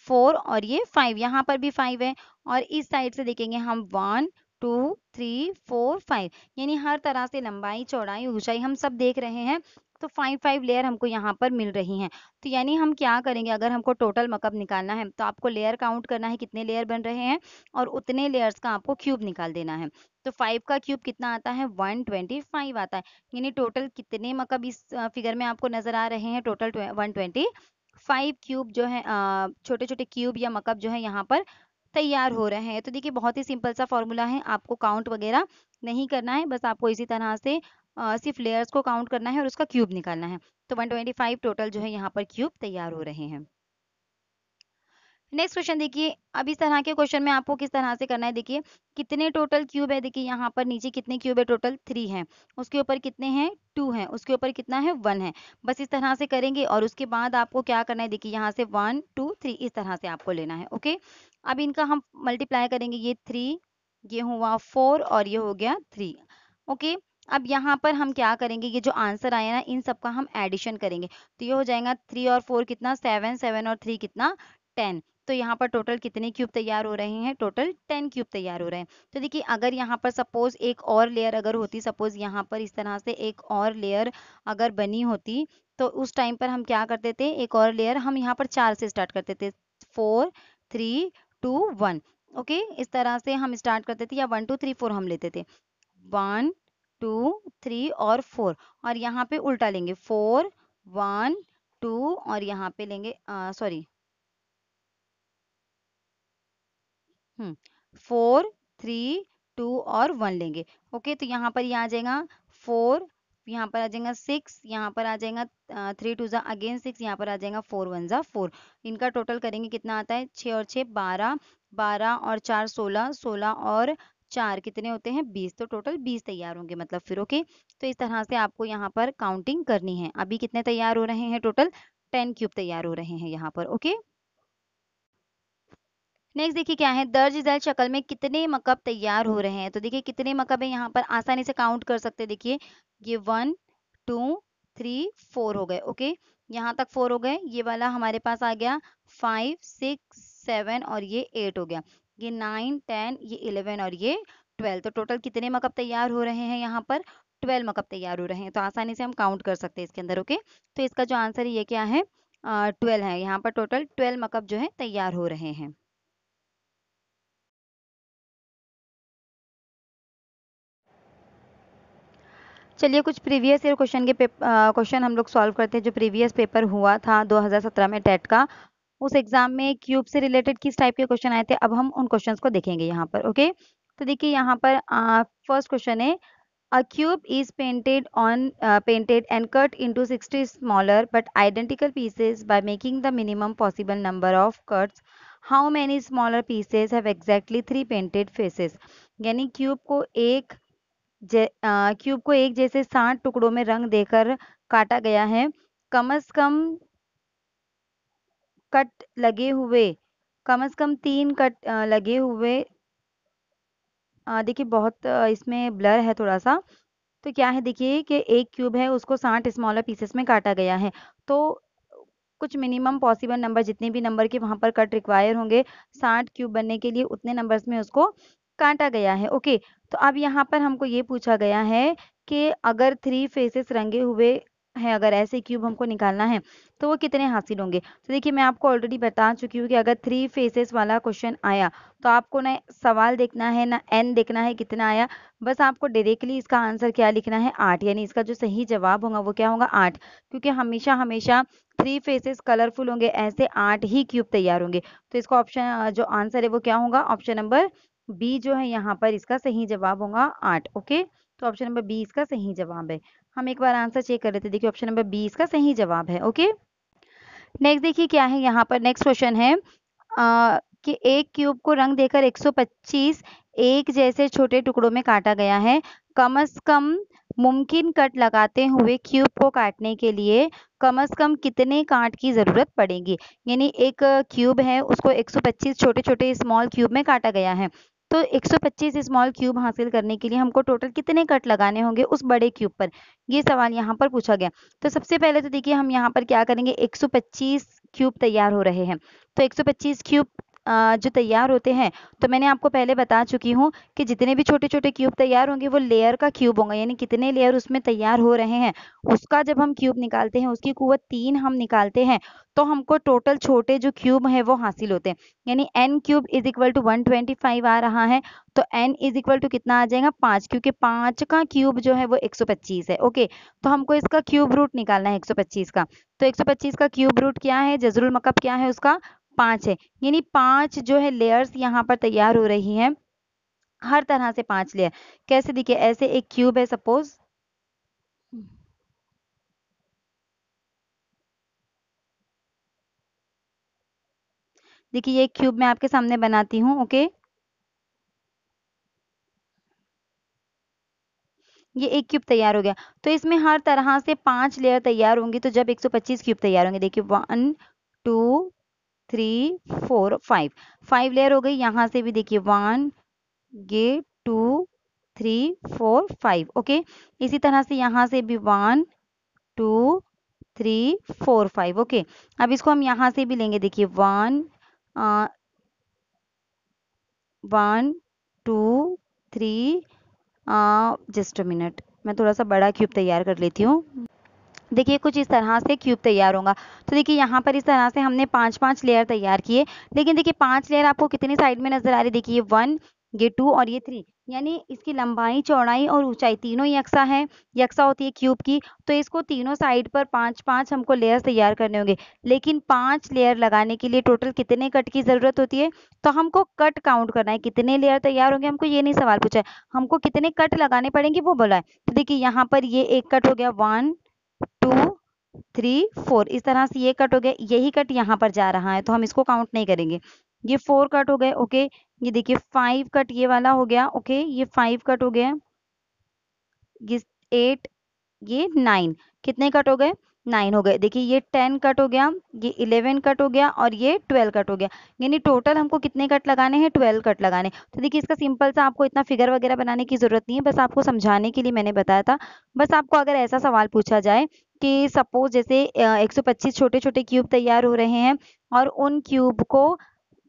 4 और ये 5, यहाँ पर भी 5 है। और इस साइड से देखेंगे हम 1 2 3 4 5, यानी हर तरह से लंबाई चौड़ाई ऊंचाई हम सब देख रहे हैं। तो 5 लेयर हमको यहाँ पर मिल रही हैं। तो यानी हम क्या करेंगे, अगर हमको टोटल मकब निकालना है तो आपको लेयर काउंट करना है कितने लेयर बन रहे हैं, और उतने लेयर्स का आपको क्यूब निकाल देना है। तो 5 का क्यूब कितना आता है, 125 आता है। यानी टोटल कितने मकब इस फिगर में आपको नजर आ रहे हैं, टोटल 125 क्यूब जो है, छोटे छोटे क्यूब या मकब जो है यहाँ पर तैयार हो रहे हैं। तो देखिए बहुत ही सिंपल सा फॉर्मूला है, आपको काउंट वगैरह नहीं करना है, बस आपको इसी तरह से सिर्फ लेयर्स को काउंट करना है और उसका क्यूब निकालना है। तो 125 टोटल जो है यहाँ पर क्यूब तैयार हो रहे हैं। नेक्स्ट क्वेश्चन देखिए, अब इस तरह के क्वेश्चन में आपको किस तरह से करना है, देखिए कितने टोटल क्यूब है। देखिए यहाँ पर नीचे कितने क्यूब है, टोटल 3 है, उसके ऊपर कितने हैं 2 हैं, उसके ऊपर कितना है 1 है। बस इस तरह से करेंगे और उसके बाद आपको क्या करना है, देखिए यहाँ से 1 2 3 इस तरह से आपको लेना है। ओके, अब इनका हम मल्टीप्लाई करेंगे, ये 3, ये हुआ 4 और ये हो गया 3। ओके, अब यहाँ पर हम क्या करेंगे, ये जो आंसर आया ना इन सबका हम एडिशन करेंगे। तो ये हो जाएगा 3 और 4 कितना 7, 7 और 3 कितना 10। तो यहाँ पर टोटल कितने क्यूब तैयार हो रहे हैं, टोटल 10 क्यूब तैयार हो रहे हैं। तो देखिए अगर यहाँ पर सपोज एक और लेयर अगर होती, सपोज यहाँ पर इस तरह से एक और लेयर अगर बनी होती, तो उस टाइम पर हम क्या करते थे, एक और लेयर हम यहाँ पर 4 से स्टार्ट करते थे, 4 3 2 1। ओके, इस तरह से हम स्टार्ट करते थे, या 1 2 3 4 हम लेते थे, 1 2 3 और 4। और यहाँ पे उल्टा लेंगे, 4 1 2 और यहाँ पे लेंगे सॉरी 4 3 2 और 1 लेंगे। ओके, तो यहाँ पर ये आ जाएगा 4, यहाँ पर आ जाएगा 6, यहाँ पर आ जाएगा 3 2 जा अगेन 6, यहाँ पर आ जाएगा 4 1 जा 4। इनका टोटल करेंगे कितना आता है, 6 और 6 12, 12 और 4 16, 16 और 4 कितने होते हैं 20। तो टोटल 20 तैयार होंगे मतलब फिर। ओके, तो इस तरह से आपको यहाँ पर काउंटिंग करनी है। अभी कितने तैयार हो रहे हैं, टोटल 10 क्यूब तैयार हो रहे हैं यहाँ पर। ओके, नेक्स्ट देखिए क्या है, दर्ज झैल शक्ल में कितने मकब तैयार हो रहे हैं। तो देखिए कितने मकब है यहाँ पर आसानी से काउंट कर सकते हैं। देखिए ये 1 2 3 4 हो गए। ओके, यहाँ तक 4 हो गए, ये वाला हमारे पास आ गया 5 6 7 और ये 8 हो गया, ये 9 10 ये 11 और ये 12। तो टोटल कितने मकब तैयार हो रहे हैं यहाँ पर, 12 मकब तैयार हो रहे हैं। तो आसानी से हम काउंट कर सकते हैं इसके अंदर। ओके, तो इसका जो आंसर है ये क्या है, 12 है। यहाँ पर टोटल 12 मकब जो है तैयार हो रहे हैं। चलिए कुछ प्रीवियस ईयर क्वेश्चन हम लोग सॉल्व करते हैं। जो प्रीवियस पेपर हुआ था 2017 में टेट का, उस एग्जाम में क्यूब से रिलेटेड किस टाइप के क्वेश्चन आए थे, अब हम उन क्वेश्चंस को देखेंगे यहाँ पर। ओके, तो देखिए यहाँ पर फर्स्ट क्वेश्चन है, a cube is painted and cut into 60 smaller but identical pieces by making the minimum possible number of cuts. How many smaller pieces have exactly 3 painted faces? यानी क्यूब को एक जैसे 60 टुकड़ों में रंग देकर काटा गया है। कम से कम कट लगे हुए, कम से कम 3 कट लगे हुए। देखिए बहुत इसमें ब्लर है थोड़ा सा। तो क्या है, देखिए कि एक क्यूब है, उसको 60 स्मॉलर पीसेस में काटा गया है। तो कुछ मिनिमम पॉसिबल नंबर, जितने भी नंबर के वहां पर कट रिक्वायर होंगे 60 क्यूब बनने के लिए, उतने नंबर्स में उसको काटा गया है। ओके, तो अब यहाँ पर हमको ये पूछा गया है कि अगर 3 फेसेस रंगे हुए हैं, अगर ऐसे क्यूब हमको निकालना है तो वो कितने हासिल होंगे। तो देखिए मैं आपको ऑलरेडी बता चुकी हूँ कि अगर 3 फेसेस वाला क्वेश्चन आया तो आपको ना सवाल देखना है ना एन देखना है कितना आया, बस आपको डायरेक्टली इसका आंसर क्या लिखना है 8। यानी इसका जो सही जवाब होगा वो क्या होगा 8, क्योंकि हमेशा हमेशा 3 फेसेस कलरफुल होंगे, ऐसे 8 ही क्यूब तैयार होंगे। तो इसका ऑप्शन जो आंसर है वो क्या होगा, ऑप्शन नंबर बी जो है यहाँ पर इसका सही जवाब होगा 8। ओके, तो ऑप्शन नंबर बी इसका सही जवाब है। हम एक बार आंसर चेक कर लेते हैं। देखिए ऑप्शन नंबर बी इसका सही जवाब है। ओके, नेक्स्ट देखिए क्या है यहाँ पर। नेक्स्ट क्वेश्चन है कि एक क्यूब को रंग देकर 125 एक जैसे छोटे टुकड़ों में काटा गया है। कम से कम मुमकिन कट लगाते हुए क्यूब को काटने के लिए कम से कम कितने काट की जरूरत पड़ेगी। यानी एक क्यूब है, उसको 125 छोटे छोटे स्मॉल क्यूब में काटा गया है। तो 125 स्मॉल क्यूब हासिल करने के लिए हमको टोटल कितने कट लगाने होंगे उस बड़े क्यूब पर, ये सवाल यहाँ पर पूछा गया। तो सबसे पहले तो देखिए हम यहाँ पर क्या करेंगे, 125 क्यूब तैयार हो रहे हैं। तो 125 क्यूब जो तैयार होते हैं, तो मैंने आपको पहले बता चुकी हूँ कि जितने भी छोटे छोटे क्यूब तैयार होंगे वो लेयर का क्यूब होगा। यानी कितने लेयर उसमें तैयार हो रहे हैं उसका जब हम क्यूब निकालते हैं, उसकी कुव्वत 3 हम निकालते हैं, तो हमको टोटल छोटे जो क्यूब है वो हासिल होते हैं। यानी n cube is equal to 125 आ रहा है। तो n इज इक्वल टू कितना आ जाएगा 5, क्योंकि 5 का क्यूब जो है वो 125 है। ओके, तो हमको इसका क्यूब रूट निकालना है 125 का। तो 125 का क्यूब रूट क्या है, जजरुल मकब क्या है उसका 5 है। यानी 5 जो है लेयर्स यहाँ पर तैयार हो रही हैं, हर तरह से 5 लेयर। कैसे, देखिए ऐसे एक क्यूब है सपोज, देखिए ये एक क्यूब मैं आपके सामने बनाती हूँ। ओके, ये एक क्यूब तैयार हो गया। तो इसमें हर तरह से 5 लेयर तैयार होंगी। तो जब 125 क्यूब तैयार होंगे, देखिए 1 2 3 4 5, 5 लेयर हो गई। यहाँ से भी देखिए 1 ये 2 3 4 5। ओके, इसी तरह से यहाँ से भी 1 2 3 4 5। ओके, अब इसको हम यहाँ से भी लेंगे। देखिए 1 1 2 3, जस्ट अ मिनट, मैं थोड़ा सा बड़ा क्यूब तैयार कर लेती हूँ। देखिए कुछ इस तरह से क्यूब तैयार होगा। तो देखिए यहाँ पर इस तरह से हमने 5-5 लेयर तैयार किए। लेकिन देखिए 5 लेयर आपको कितनी साइड में नजर आ रही है, देखिए 1 ये 2 और ये 3, यानी इसकी लंबाई चौड़ाई और ऊंचाई तीनों यकसा है, यकसा होती है क्यूब की। तो इसको तीनों साइड पर 5-5 हमको लेयर तैयार करने होंगे। लेकिन 5 लेयर लगाने के लिए टोटल कितने कट की जरूरत होती है, तो हमको कट काउंट करना है, कितने लेयर तैयार होंगे हमको ये नहीं सवाल पूछा है, हमको कितने कट लगाने पड़ेंगे वो बोला है। तो देखिए यहाँ पर ये एक कट हो गया 1 2 3 4, इस तरह से ये कट हो गया। यही कट यहाँ पर जा रहा है तो हम इसको काउंट नहीं करेंगे। ये 4 कट हो गए। ओके, ये देखिए 5 कट ये वाला हो गया। ओके, ये 5 कट हो गया। ये 8, ये 9, कितने कट हो गए 9 हो गए। देखिए ये 10 कट हो गया, ये 11 कट हो गया और ये 12 कट हो गया। यानी टोटल हमको कितने कट लगाने हैं 12 कट लगाने। तो देखिए इसका सिंपल सा, आपको इतना फिगर वगैरह बनाने की जरूरत नहीं है, बस आपको समझाने के लिए मैंने बताया था। बस आपको अगर ऐसा सवाल पूछा जाए कि सपोज जैसे 125 छोटे छोटे क्यूब तैयार हो रहे हैं और उन क्यूब को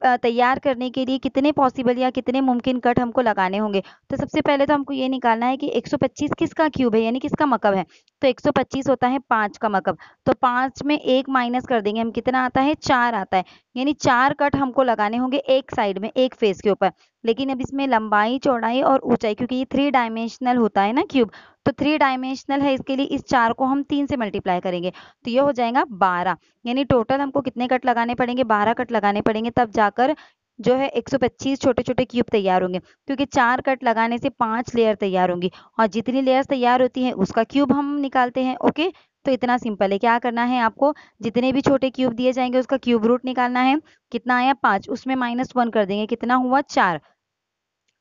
तैयार करने के लिए कितने पॉसिबल या कितने मुमकिन कट हमको लगाने होंगे, तो सबसे पहले तो हमको ये निकालना है कि 125 किसका क्यूब है, यानी किसका मकब है। तो 125 होता है 5 का मकब। तो 5 में 1 माइनस कर देंगे हम, कितना आता है 4 आता है। यानी 4 कट हमको लगाने होंगे एक साइड में, एक फेस के ऊपर। लेकिन अब इसमें लंबाई, चौड़ाई और ऊंचाई, क्योंकि ये 3 डायमेंशनल होता है ना क्यूब, तो 3 डायमेंशनल है, इसके लिए इस 4 को हम 3 से मल्टीप्लाई करेंगे तो ये हो जाएगा 12। यानी टोटल हमको कितने कट लगाने पड़ेंगे? 12 कट लगाने पड़ेंगे, तब जाकर जो है 125 छोटे छोटे क्यूब तैयार होंगे, क्योंकि 4 कट लगाने से 5 लेयर तैयार होंगी और जितनी लेयर्स तैयार होती है उसका क्यूब हम निकालते हैं। ओके, तो इतना सिंपल है। क्या करना है आपको? जितने भी छोटे क्यूब दिए जाएंगे उसका क्यूब रूट निकालना है। कितना आया? 5, उसमें -1 कर देंगे, कितना हुआ? 4।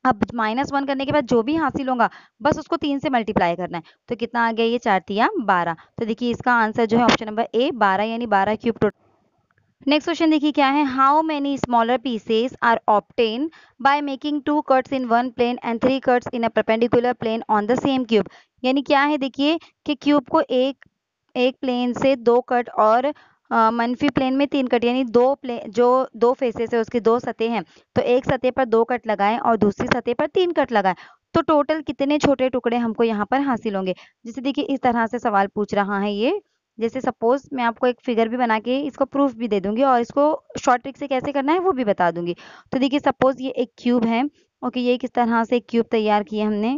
अब -1 करने के बाद जो भी हासिल होगा बस उसको 3 से मल्टीप्लाई करना है, तो कितना आ गया? ये 4 तिया 12। तो देखिए इसका आंसर जो है ऑप्शन नंबर ए 12, यानी 12 क्यूब टोटल। नेक्स्ट क्वेश्चन देखिए क्या है, how many smaller pieces are obtain by making 2 cuts in one plane and 3 cuts in a perpendicular plane on the same cube. यानी क्या है, देखिए कि क्यूब को एक एक प्लेन से 2 कट और मनफी प्लेन में 3 कट, यानी दो प्लेन जो 2 फेसेस है उसकी 2 सतह हैं, तो एक सतह पर 2 कट लगाएं और दूसरी सतह पर 3 कट लगाएं, तो टोटल कितने छोटे टुकड़े हमको यहाँ पर हासिल होंगे। जैसे देखिए इस तरह से सवाल पूछ रहा है ये। जैसे सपोज मैं आपको एक फिगर भी बना के इसको प्रूफ भी दे दूंगी और इसको शॉर्ट ट्रिक से कैसे करना है वो भी बता दूंगी। तो देखिए सपोज ये एक क्यूब है। ओके, ये किस तरह से एक क्यूब तैयार किया हमने।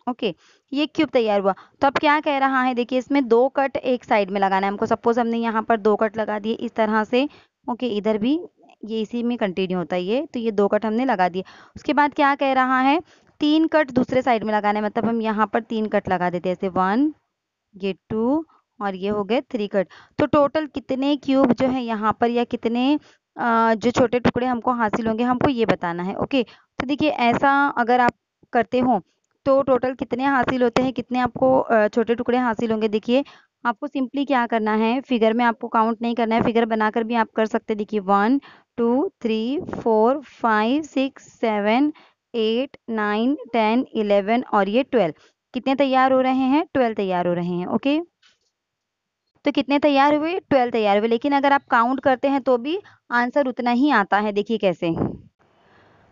ओके, ये क्यूब तैयार हुआ, तो अब क्या कह रहा है, देखिए इसमें 2 कट एक साइड में लगाना है हमको। सपोज हमने यहाँ पर 2 कट लगा दिए इस तरह से। ओके, इधर भी ये इसी में कंटिन्यू होता है ये, तो ये 2 कट हमने लगा दिए। उसके बाद क्या कह रहा है, 3 कट दूसरे साइड में लगाना है, मतलब हम यहाँ पर 3 कट लगा देते हैं, ऐसे 1, ये 2 और ये हो गए 3 कट। तो टोटल कितने क्यूब जो है यहाँ पर, या कितने जो छोटे टुकड़े हमको हासिल होंगे, हमको ये बताना है। ओके, तो देखिए ऐसा अगर आप करते हो तो टोटल कितने हासिल होते हैं, कितने आपको छोटे टुकड़े हासिल होंगे। देखिए आपको सिंपली क्या करना है, फिगर में आपको काउंट नहीं करना है, फिगर बनाकर भी आप कर सकते हैं। देखिए 1 2 3 4 5 6 7 8 9 10 11 और ये 12। कितने तैयार हो रहे हैं? 12 तैयार हो रहे हैं। ओके, तो कितने तैयार हुए? 12 तैयार हुए, लेकिन अगर आप काउंट करते हैं तो भी आंसर उतना ही आता है। देखिए कैसे,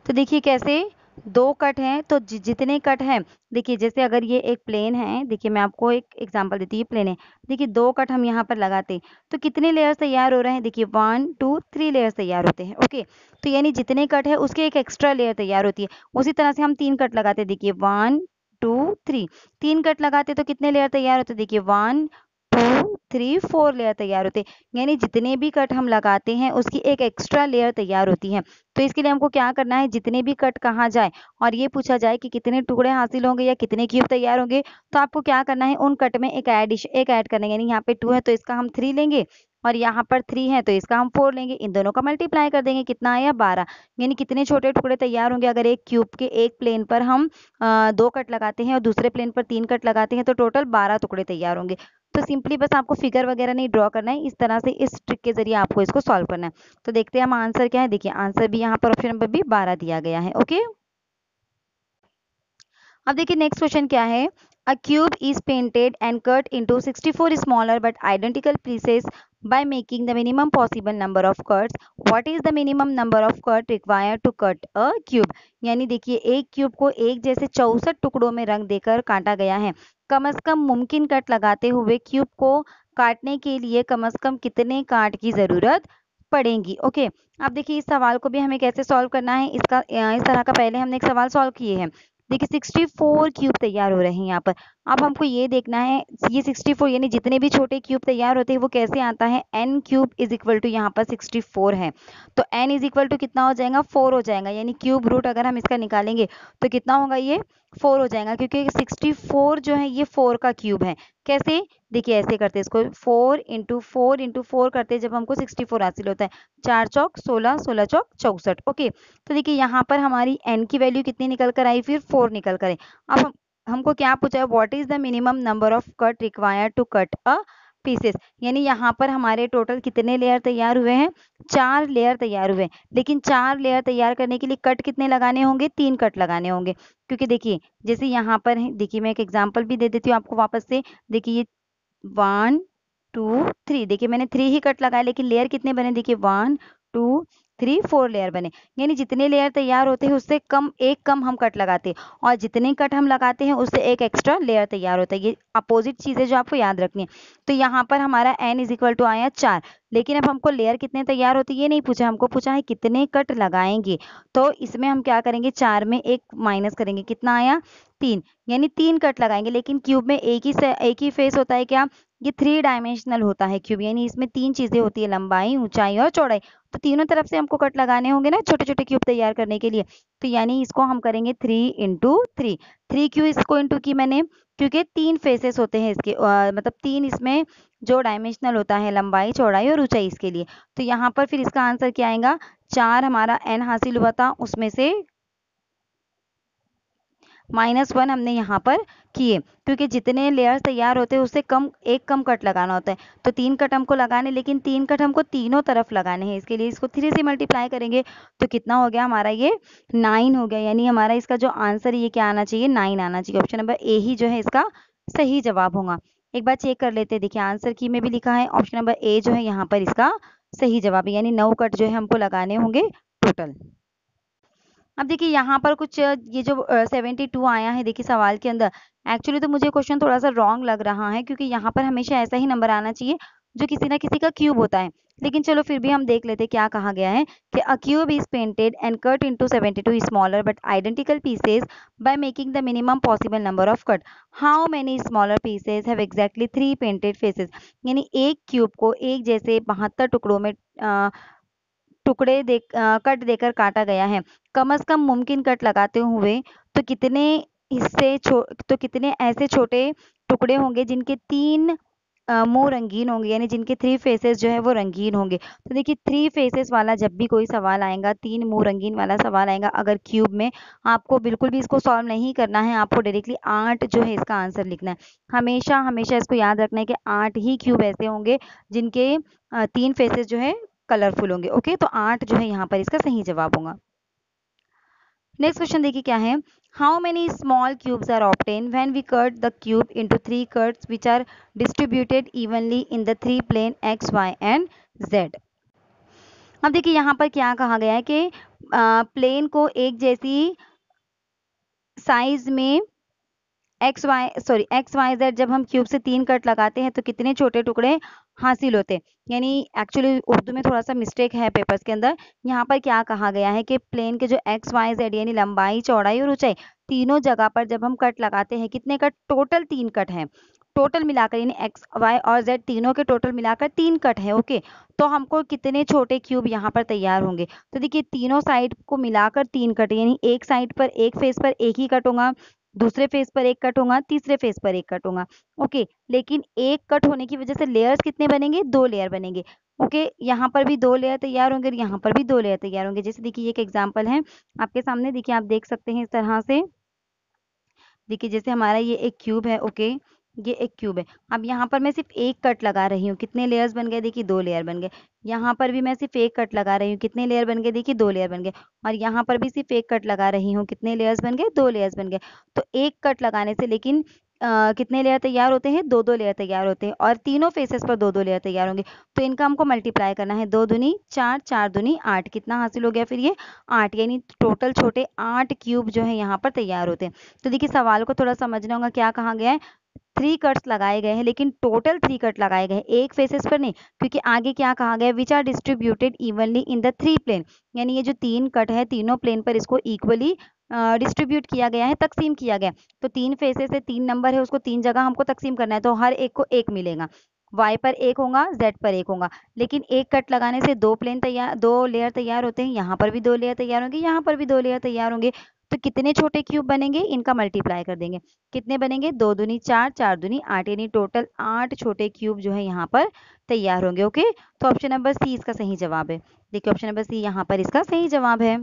तो देखिए कैसे, 2 कट हैं तो जितने कट हैं, देखिए जैसे अगर ये एक प्लेन है, देखिए मैं आपको एक एग्जांपल देती हूँ, ये प्लेन है, देखिए 2 कट हम यहाँ पर लगाते तो कितने लेयर्स तैयार हो रहे हैं? देखिए 1 2 3 लेयर्स तैयार होते हैं। ओके, तो यानी जितने कट है उसके एक एक्स्ट्रा लेयर तैयार होती है। उसी तरह से हम 3 कट लगाते, देखिए 1 2 3, 3 कट लगाते तो कितने लेयर तैयार होते? देखिए 1 2 3 4 लेयर तैयार होते, यानी जितने भी कट हम लगाते हैं उसकी एक एक्स्ट्रा लेयर तैयार होती है। तो इसके लिए हमको क्या करना है, जितने भी कट कहा जाए और ये पूछा जाए कि कितने टुकड़े हासिल होंगे या कितने क्यूब तैयार होंगे, तो आपको क्या करना है, उन कट में एक ऐड करना है। यानी यहाँ पे 2 है तो इसका हम 3 लेंगे और यहाँ पर 3 है तो इसका हम 4 लेंगे, इन दोनों का मल्टीप्लाई कर देंगे, कितना आया? 12। यानी कितने छोटे टुकड़े तैयार होंगे अगर एक क्यूब के एक प्लेन पर हम 2 कट लगाते हैं और दूसरे प्लेन पर 3 कट लगाते हैं, तो टोटल 12 टुकड़े तैयार होंगे। तो सिंपली बस आपको फिगर वगैरह नहीं ड्रॉ करना है, इस तरह से इस ट्रिक के जरिए आपको इसको सॉल्व करना है। तो देखते हैं हम आंसर क्या है। देखिए आंसर भी यहाँ पर ऑप्शन नंबर बी 12 दिया गया है। ओके, अब देखिए नेक्स्ट क्वेश्चन क्या है, अ cube is painted and cut into 64 smaller but identical pieces by making the minimum possible number of cuts. What is the minimum number of cut required to cut a cube? यानी देखिए एक cube को एक जैसे 64 टुकड़ों में रंग देकर काटा गया है, कम से कम मुमकिन कट लगाते हुए क्यूब को काटने के लिए कम से कम कितने काट की जरूरत पड़ेगी। ओके, अब देखिए इस सवाल को भी हमें कैसे सॉल्व करना है, इसका इस तरह का पहले हमने एक सवाल सॉल्व किए हैं। देखिए 64 क्यूब तैयार हो रहे हैं यहाँ पर। अब हमको ये देखना है ये 64 यानी जितने भी छोटे क्यूब तैयार होते हैं वो कैसे आता है, n cube is equal to यहाँ पर 64 है, तो n इज इक्वल टू कितना हो जाएगा? 4 हो जाएगा। यानी क्यूब रूट अगर हम इसका निकालेंगे तो कितना होगा? ये 4 हो जाएगा, क्योंकि 64 जो है ये 4 का क्यूब है। कैसे? देखिए ऐसे करते हैं इसको, 4 इंटू 4 इंटू 4 करते हैं जब हमको 64 हासिल होता है, 4 चौक 16, 16 चौक 64। ओके, तो देखिए यहाँ पर हमारी n की वैल्यू कितनी निकल कर आई? फिर 4 निकल कर आई। अब हमको क्या पूछा है, what is the minimum number of cut required to cut a pieces. यानी यहाँ पर हमारे टोटल कितने लेयर तैयार हुए हैं? 4 लेयर तैयार हुए हैं, लेकिन 4 लेयर तैयार करने के लिए कट कितने लगाने होंगे? 3 कट लगाने होंगे, क्योंकि देखिए जैसे यहाँ पर है, देखिए मैं एक एग्जांपल भी दे देती हूँ आपको वापस से। देखिए ये 1 2 3, देखिए मैंने 3 ही कट लगाए, लेकिन लेयर कितने बने? देखिए 1 2 3 4 लेयर बने, यानी जितने लेयर तैयार होते हैं उससे एक कम हम कट लगाते हैं, और जितने कट हम लगाते हैं उससे एक एक्स्ट्रा लेयर तैयार होता है। ये अपोजिट चीजें जो आपको याद रखनी है। तो यहाँ पर हमारा n इज इक्वल टू आया 4, लेकिन अब हमको लेयर कितने तैयार होती है ये नहीं पूछा, हमको पूछा है कितने कट लगाएंगे। तो इसमें हम क्या करेंगे, 4 में एक माइनस करेंगे, कितना आया 3, यानी 3 कट लगाएंगे। लेकिन क्यूब में एक ही फेस होता है क्या, ये 3 डायमेंशनल होता है क्यूब, यानी इसमें 3 चीजें होती है, लंबाई, ऊंचाई और चौड़ाई। तो तीनों तरफ से हमको कट लगाने होंगे ना छोटे छोटे क्यूब तैयार करने के लिए। तो यानी इसको हम करेंगे 3 इंटू 3, 3 क्यों इसको इंटू की मैंने, क्योंकि 3 फेसेस होते हैं इसके, मतलब 3 इसमें जो डायमेंशनल होता है, लंबाई, चौड़ाई और ऊंचाई इसके लिए। तो यहाँ पर फिर इसका आंसर क्या आएगा, 4 हमारा n हासिल हुआ था, उसमें से -1 हमने यहाँ पर किए, क्योंकि जितने लेयर्स तैयार होते हैं उससे एक कम कट लगाना होता है। तो 3 कट हमको लगाने, लेकिन 3 कट हमको तीनों तरफ लगाने हैं, इसके लिए इसको 3 से मल्टीप्लाई करेंगे। तो कितना हो गया हमारा, ये 9 हो गया, यानी हमारा इसका जो आंसर है ये क्या आना चाहिए, 9 आना चाहिए। ऑप्शन नंबर ए ही जो है इसका सही जवाब होगा। एक बार चेक कर लेते हैं, देखिए आंसर की में भी लिखा है ऑप्शन नंबर ए जो है यहाँ पर इसका सही जवाब है, यानी 9 कट जो है हमको लगाने होंगे टोटल। अब देखिए यहाँ पर कुछ ये जो 72 आया है, देखिए सवाल के अंदर एक्चुअली तो मुझे क्वेश्चन थोड़ा सा रॉन्ग लग रहा है, क्योंकि यहाँ पर हमेशा ऐसा ही नंबर आना चाहिए जो किसी ना किसी का क्यूब होता है। लेकिन चलो फिर भी हम देख लेते क्या कहा गया है, कि अ cube is painted and cut into 72 smaller but identical pieces by making the minimum possible number of cut, how many smaller pieces have exactly 3 painted faces. यानी एक क्यूब को एक जैसे 72 टुकड़ों में कट देकर काटा गया है, कम से कम मुमकिन कट लगाते हुए तो कितने तो कितने ऐसे छोटे टुकड़े होंगे जिनके 3 मुंह रंगीन होंगे, यानी जिनके 3 फेसेस जो है वो रंगीन होंगे। तो देखिए 3 फेसेस वाला जब भी कोई सवाल आएगा, 3 मुंह रंगीन वाला सवाल आएगा अगर क्यूब में, आपको बिल्कुल भी इसको सॉल्व नहीं करना है, आपको डायरेक्टली 8 जो है इसका आंसर लिखना है। हमेशा हमेशा इसको याद रखना है कि 8 ही क्यूब ऐसे होंगे जिनके 3 फेसेस जो है कलरफुल होंगे। ओके, तो 8 जो है यहाँ पर इसका सही जवाब होगा। नेक्स्ट क्वेश्चन देखिए क्या है, how many small cubes are obtain when we cut the cube into 3 cuts which are distributed evenly in the 3 plane X Y and Z. अब देखिए यहाँ पर क्या कहा गया है कि प्लेन को एक जैसी साइज में एक्स वाई जेड जब हम क्यूब से 3 कट लगाते हैं तो कितने छोटे टुकड़े हासिल होते हैं। यानी एक्चुअली उर्दू में थोड़ा सा मिस्टेक है पेपर्स के अंदर। यहाँ पर क्या कहा गया है कि प्लेन के जो एक्स वाई जेड यानी लंबाई, चौड़ाई और ऊंचाई, तीनों जगह पर जब हम कट लगाते हैं, कितने कट, टोटल 3 कट हैं, टोटल मिलाकर, यानी एक्स वाई और जेड तीनों के टोटल मिलाकर 3 कट है। ओके, तो हमको कितने छोटे क्यूब यहाँ पर तैयार होंगे। तो देखिए तीनों साइड को मिलाकर 3 कट, यानी एक साइड पर एक फेस पर एक ही कट होगा, दूसरे फेस पर एक कट होगा, तीसरे फेस पर एक कट होगा। ओके, लेकिन एक कट होने की वजह से लेयर्स कितने बनेंगे, 2 लेयर बनेंगे। ओके, यहाँ पर भी 2 लेयर तैयार होंगे और यहाँ पर भी 2 लेयर तैयार होंगे। जैसे देखिए एक एग्जांपल है आपके सामने, देखिए आप देख सकते हैं इस तरह से। देखिए जैसे हमारा ये एक क्यूब है, ओके, ये एक क्यूब है। अब यहाँ पर मैं सिर्फ एक कट लगा रही हूँ, कितने लेयर्स बन गए, देखिए 2 लेयर बन गए। यहाँ पर भी मैं सिर्फ एक कट लगा रही हूँ, कितने लेयर बन गए, देखिए 2 लेयर बन गए। और यहाँ पर भी सिर्फ एक कट लगा रही हूँ, कितने लेयर्स बन गए, 2 लेयर्स बन गए। तो एक कट लगाने से लेकिन कितने लेयर तैयार होते हैं, 2 2 लेयर तैयार होते हैं, और तीनों फेसेस पर 2 2 लेयर तैयार होंगे। तो इनका हमको मल्टीप्लाई करना है, 2 दूनी 4, 4 दूनी 8, कितना हासिल हो गया फिर ये 8, यानी टोटल छोटे 8 क्यूब जो है यहाँ पर तैयार होते हैं। तो देखिए सवाल को थोड़ा समझना होगा, क्या कहा गया है, 3 कट्स लगाए गए हैं, लेकिन टोटल 3 कट लगाए गए हैं, एक फेसेस पर नहीं, क्योंकि आगे क्या कहा गया है, which are distributed evenly in the 3 plane, यानी ये जो 3 कट है तीनों प्लेन पर इसको इक्वली डिस्ट्रीब्यूट किया गया है, तकसीम किया गया। तो 3 फेसेस है, 3 नंबर है, उसको 3 जगह हमको तकसीम करना है, तो हर एक को एक मिलेगा, y पर एक होगा, z पर एक होगा। लेकिन एक कट लगाने से 2 लेयर तैयार होते हैं, यहाँ पर भी 2 लेयर तैयार होंगे, यहाँ पर भी 2 लेयर तैयार होंगे। तो कितने छोटे क्यूब बनेंगे, इनका मल्टीप्लाई कर देंगे, कितने बनेंगे, 2 दूनी 4, 4 दूनी 8, यानी टोटल 8 छोटे क्यूब जो है यहाँ पर तैयार होंगे। ओके, तो ऑप्शन नंबर सी इसका सही जवाब है। देखिए ऑप्शन नंबर सी यहाँ पर इसका सही जवाब है।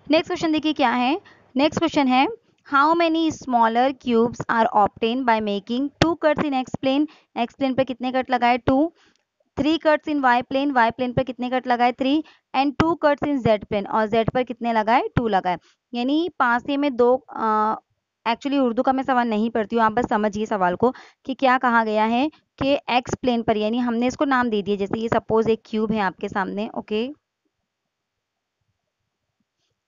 नेक्स्ट क्वेश्चन देखिए क्या है, नेक्स्ट क्वेश्चन है, how many smaller cubes are obtain by making 2 cuts in X plane पर कितने कट लगाए 2, 3 कट्स इन वाई प्लेन पर कितने कट लगाए 3, and 2 cuts in Z plane, और जेड पर कितने लगाए 2 लगाए। यानी पासे में 2, एक्चुअली उर्दू का मैं सवाल नहीं पढ़ती हूँ, आप बस समझिए सवाल को कि क्या कहा गया है कि एक्स प्लेन पर, यानी हमने इसको नाम दे दिया, जैसे ये सपोज एक क्यूब है आपके सामने, ओके,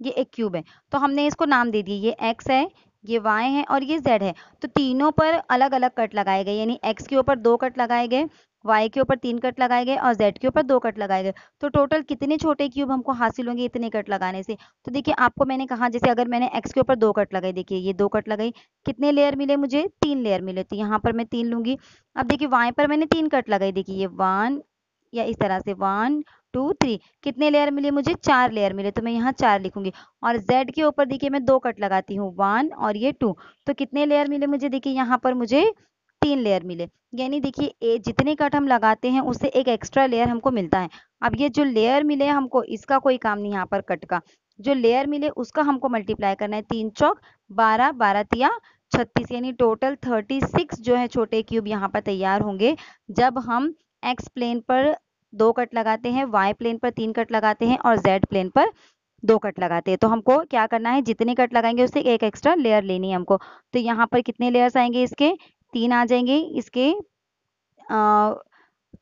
ये एक क्यूब है, तो हमने इसको नाम दे दिए, ये x है, ये y है और ये z है। तो तीनों पर अलग अलग कट लगाए गए, यानी x के ऊपर 2 कट लगाए गए, y के ऊपर 3 कट लगाए गए और z के ऊपर 2 कट लगाए गए। तो टोटल कितने छोटे क्यूब हमको हासिल होंगे इतने कट लगाने से? तो देखिए आपको मैंने कहा, जैसे अगर मैंने x के ऊपर 2 कट लगाए, देखिए ये 2 कट लगाई, कितने लेयर मिले मुझे? 3 लेयर मिले, तो यहाँ पर मैं 3 लूंगी। अब देखिए y पर मैंने 3 कट लगाई, देखिए ये 1, या इस तरह से 1 2 3, कितने लेयर मिले मुझे? 4 लेयर मिले, तो मैं यहाँ 4 लिखूंगी। और z के ऊपर देखिए मैं 2 कट लगाती हूँ, 1 और ये 2, तो कितने लेयर मिले मुझे? देखिए यहाँ पर मुझे 3 लेयर मिले। यानी देखिए जितने कट हम लगाते हैं उससे एक एक्स्ट्रा लेयर हमको मिलता है। अब ये जो लेयर मिले हमको, इसका कोई काम नहीं यहाँ पर कट का, जो लेयर मिले उसका हमको मल्टीप्लाई करना है। 3 चौक 12, 12 तिया 36, यानी टोटल 36 जो है छोटे क्यूब यहाँ पर तैयार होंगे जब हम एक्स प्लेन पर 2 कट लगाते हैं, वाई प्लेन पर 3 कट लगाते हैं और जेड प्लेन पर 2 कट लगाते हैं। तो हमको क्या करना है, जितने कट लगाएंगे उससे एक एक्स्ट्रा लेयर लेनी है हमको। तो यहाँ पर कितने लेयर्स आएंगे? इसके 3 आ जाएंगे, इसके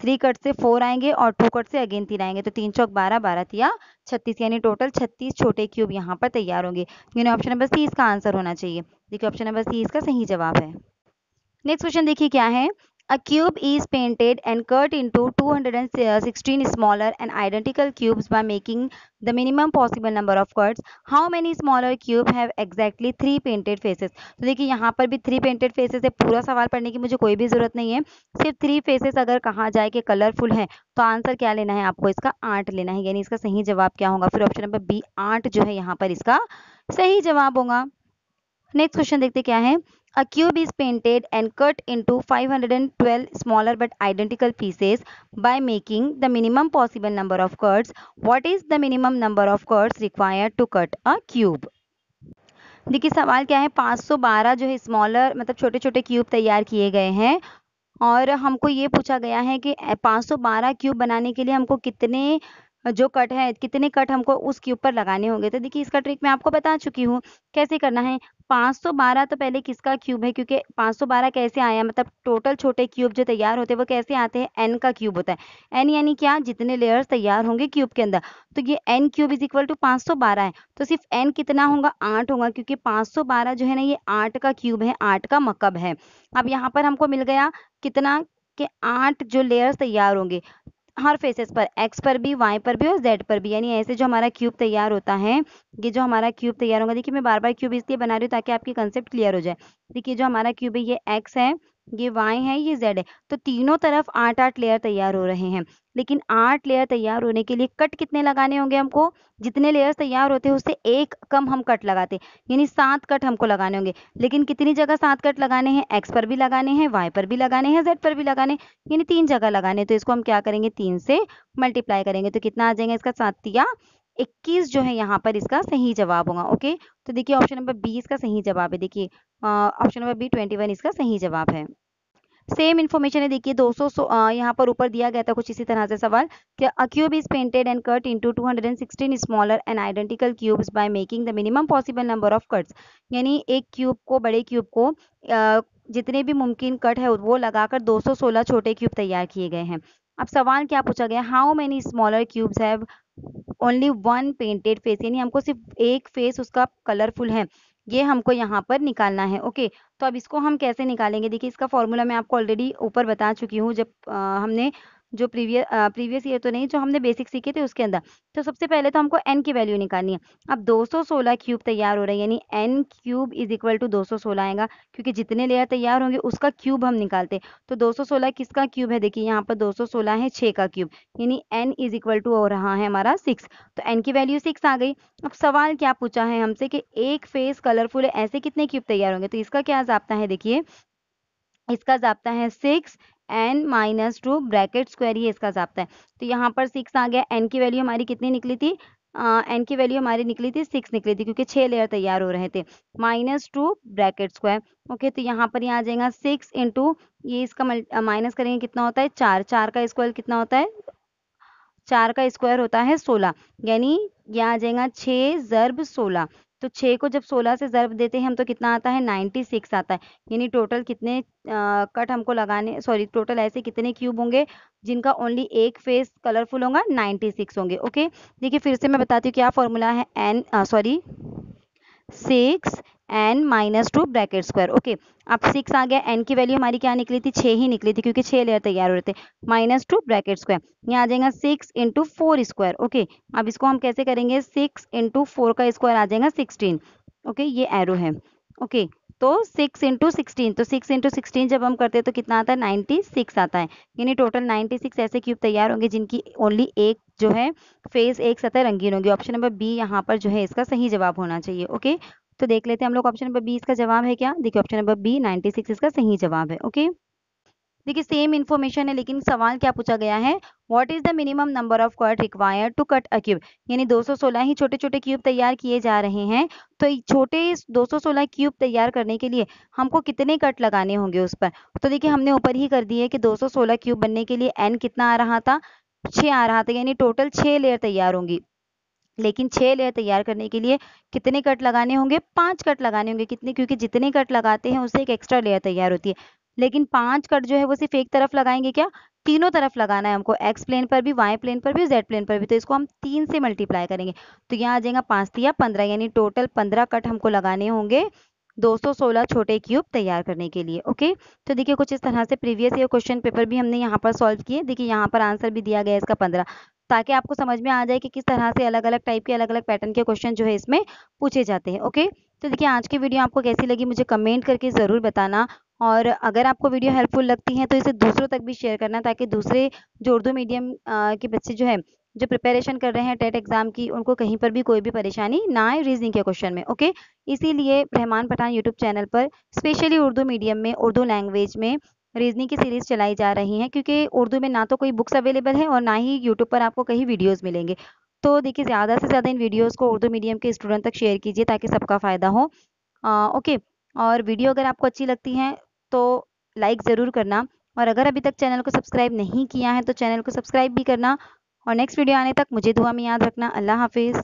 3 कट से 4 आएंगे और 2 कट से अगेन 3 आएंगे। तो 3 चौक 12, 12 तिया 36, यानी टोटल 36 छोटे क्यूब यहाँ पर तैयार होंगे। यानी ऑप्शन नंबर सी इसका आंसर होना चाहिए। देखिए ऑप्शन नंबर सी इसका सही जवाब है। नेक्स्ट क्वेश्चन देखिए क्या है। A cube is painted and cut into 216 smaller and identical cubes by making the minimum possible number of cuts. How many smaller cubes have exactly 3 painted faces? तो देखिए यहाँ पर भी 3 painted faces है। पूरा सवाल पढ़ने की मुझे कोई भी जरूरत नहीं है, सिर्फ 3 faces अगर कहा जाए कि कलरफुल है तो आंसर क्या लेना है आपको? इसका 8 लेना है, यानी इसका सही जवाब क्या होगा? फिर ऑप्शन नंबर बी 8 जो है यहाँ पर इसका सही जवाब होगा। नेक्स्ट क्वेश्चन देखते क्या है। A cube is painted and cut into 512 smaller but identical pieces by making the minimum possible number of cuts. What is the minimum number of cuts required to cut a cube? देखिए सवाल क्या है, 512 जो है smaller मतलब छोटे छोटे cube तैयार किए गए हैं और हमको ये पूछा गया है कि 512 क्यूब बनाने के लिए हमको कितने जो कट है, कितने कट हमको उस क्यूब पर लगाने होंगे। तो देखिए इसका ट्रिक मैं आपको बता चुकी हूँ कैसे करना है। 512 तो पहले किसका क्यूब है, क्योंकि 512 कैसे आया, मतलब टोटल छोटे क्यूब जो तैयार होते हैं वो कैसे आते हैं? एन का क्यूब होता है। एन यानी क्या? जितने लेयर्स तैयार होंगे क्यूब के अंदर। तो ये n cube is equal to 512 है, तो सिर्फ एन कितना होगा? 8 होगा, क्योंकि 512 जो है ना ये 8 का क्यूब है, 8 का मकब है। अब यहाँ पर हमको मिल गया कितना के 8 जो लेयर्स तैयार होंगे हर फेसेस पर, एक्स पर भी, वाई पर भी और जेड पर भी, यानी ऐसे जो हमारा क्यूब तैयार होता है, ये जो हमारा क्यूब तैयार होगा, देखिए मैं बार बार क्यूब इसलिए बना रही हूँ ताकि आपकी कंसेप्ट क्लियर हो जाए। देखिए जो हमारा क्यूब है ये एक्स है, ये वाई है, ये जेड है, तो तीनों तरफ 8-8 लेयर तैयार हो रहे हैं। लेकिन 8 लेयर तैयार होने के लिए कट कितने लगाने होंगे हमको? जितने लेयर्स तैयार होते हैं उससे एक कम हम कट लगाते हैं, यानी 7 कट हमको लगाने होंगे। लेकिन कितनी जगह 7 कट लगाने हैं? एक्स पर भी लगाने हैं, वाई पर भी लगाने हैं, जेड पर भी लगाने हैं, यानी 3 जगह लगाने। तो इसको हम क्या करेंगे? 3 से मल्टीप्लाई करेंगे, तो कितना आ जाएगा इसका? 7 या 21 जो है यहाँ पर इसका सही जवाब होगा। ओके, तो देखिए ऑप्शन नंबर बी इसका सही जवाब है। देखिए ऑप्शन नंबर बी 21 इसका सही जवाब है। सेम इन्फॉर्मेशन है, देखिए 200 यहाँ पर ऊपर दिया गया था कुछ इसी तरह से सवाल कि अ cube is painted and cut into 216 smaller and identical cubes by making the minimum possible number of cuts. यानी एक क्यूब को, बड़े क्यूब को जितने भी मुमकिन कट है वो लगाकर 216 छोटे क्यूब तैयार किए गए हैं। अब सवाल क्या पूछा गया? How many smaller cubes have only one painted face, यानी हमको सिर्फ एक फेस उसका कलरफुल है, ये हमको यहाँ पर निकालना है। ओके, तो अब इसको हम कैसे निकालेंगे? देखिए इसका फॉर्मूला मैं आपको ऑलरेडी ऊपर बता चुकी हूँ, जब हमने जो प्रीवियस ईयर तो नहीं, जो हमने बेसिक सीखे थे उसके अंदर। तो सबसे पहले तो हमको n की वैल्यू निकालनी है। अब 216 क्यूब तैयार हो रहे हैं, यानी n cube is equal to 216 आएगा, क्योंकि जितने लेयर तैयार होंगे उसका क्यूब हम निकालते हैं। तो 216 किसका क्यूब है? देखिए यहाँ पर 216 है 6 का क्यूब, यानी n इज इक्वल टू हो रहा है हमारा 6, तो n की वैल्यू 6 आ गई। अब सवाल क्या पूछा है हमसे कि एक फेस कलरफुल है, ऐसे कितने क्यूब तैयार होंगे? तो इसका क्या जाप्ता है? देखिए इसका जाप्ता है 6n-2 ब्रैकेट स्क्वायर, ही इसका जाप्ता है। तो यहाँ पर 6 आ गया। n की वैल्यू हमारी कितनी निकली थी? n की वैल्यू हमारी निकली थी 6 निकली थी, क्योंकि 6 लेयर तैयार हो रहे थे, -2 ब्रैकेट स्क्वायर। ओके, तो यहाँ पर आ जाएगा 6 इंटू ये, इसका माइनस करेंगे कितना होता है? 4, 4 का स्क्वायर कितना होता है? 4 का स्क्वायर होता है 16, यानी यह आ जाएगा 6 × 16, तो 6 को जब 16 से ज़र्ब देते हैं हम तो कितना आता है 96 आता है। यानी टोटल कितने कट हमको लगाने, सॉरी टोटल ऐसे कितने क्यूब होंगे जिनका ओनली एक फेस कलरफुल होगा, 96 होंगे। ओके, देखिए फिर से मैं बताती हूँ क्या फॉर्मूला है, n 6n -2 bracket square. Okay, अब 6 आ गया, n की वैल्यू हमारी क्या निकली थी, 6 ही निकली थी क्योंकि 6 लेयर तैयार हो रहे थे, -2 ब्रैकेट स्क्वायर, यहाँ आ जाएगा 6 × 4 स्क्वायर। ओके, अब इसको हम कैसे करेंगे, 6 × 4 का स्क्वायर आ जाएगा 16। ओके, ये एरो है। ओके, तो 6 × 16, तो 6 × 16 जब हम करते हैं तो कितना आता है 96 आता है। यानी टोटल 96 ऐसे क्यूब तैयार होंगे जिनकी ओनली एक जो है फेस एक सतह रंगीन होगी। ऑप्शन नंबर बी यहाँ पर जो है इसका सही जवाब होना चाहिए। ओके, तो देख लेते हैं हम लोग ऑप्शन नंबर बी इसका जवाब है क्या। देखिए ऑप्शन नंबर बी 96 इसका सही जवाब है। ओके, देखिए सेम इन्फॉर्मेशन है लेकिन सवाल क्या पूछा गया है, what is the minimum number of cut required to cut a cube. यानी 216 ही छोटे छोटे क्यूब तैयार किए जा रहे हैं, तो छोटे 216 क्यूब तैयार करने के लिए हमको कितने कट लगाने होंगे उस पर। तो देखिए हमने ऊपर ही कर दिए कि 216 क्यूब बनने के लिए एन कितना आ रहा था, 6 आ रहा था, यानी टोटल 6 लेयर तैयार होंगी। लेकिन 6 लेयर तैयार करने के लिए कितने कट लगाने होंगे, 5 कट लगाने होंगे। कितने, क्योंकि जितने कट लगाते हैं उससे एक एक्स्ट्रा लेयर तैयार होती है। लेकिन 5 कट जो है वो सिर्फ एक तरफ लगाएंगे क्या, तीनों तरफ लगाना है हमको, एक्स प्लेन पर भी, वाई प्लेन पर भी, जेड प्लेन पर भी। तो इसको हम 3 से मल्टीप्लाई करेंगे तो यहाँ आ जाएगा 5 या 15, यानी टोटल 15 कट हमको लगाने होंगे 216 छोटे क्यूब तैयार करने के लिए। ओके, तो देखिए कुछ इस तरह से प्रीवियस ईयर क्वेश्चन पेपर भी हमने यहाँ पर सॉल्व किए। देखिए यहाँ पर आंसर भी दिया गया है इसका 15, ताकि आपको समझ में आ जाए कि किस तरह से अलग अलग टाइप के अलग अलग पैटर्न के क्वेश्चन जो है इसमें पूछे जाते हैं। ओके, तो देखिए आज की वीडियो आपको कैसी लगी मुझे कमेंट करके ज़रूर बताना, और अगर आपको वीडियो हेल्पफुल लगती है तो इसे दूसरों तक भी शेयर करना, ताकि दूसरे जो उर्दू मीडियम के बच्चे जो है जो प्रिपरेशन कर रहे हैं टेट एग्जाम की, उनको कहीं पर भी कोई भी परेशानी ना आए रीजनिंग के क्वेश्चन में। ओके, इसीलिए रहमान पठान यूट्यूब चैनल पर स्पेशली उर्दू मीडियम में, उर्दू लैंग्वेज में रीजनिंग की सीरीज चलाई जा रही है, क्योंकि उर्दू में ना तो कोई बुक्स अवेलेबल है और ना ही यूट्यूब पर आपको कहीं वीडियोस मिलेंगे। तो देखिए ज़्यादा से ज़्यादा इन वीडियोस को उर्दू मीडियम के स्टूडेंट तक शेयर कीजिए ताकि सबका फ़ायदा हो। ओके, और वीडियो अगर आपको अच्छी लगती है तो लाइक ज़रूर करना, और अगर अभी तक चैनल को सब्सक्राइब नहीं किया है तो चैनल को सब्सक्राइब भी करना। और नेक्स्ट वीडियो आने तक मुझे दुआ में याद रखना। अल्लाह हाफिज़।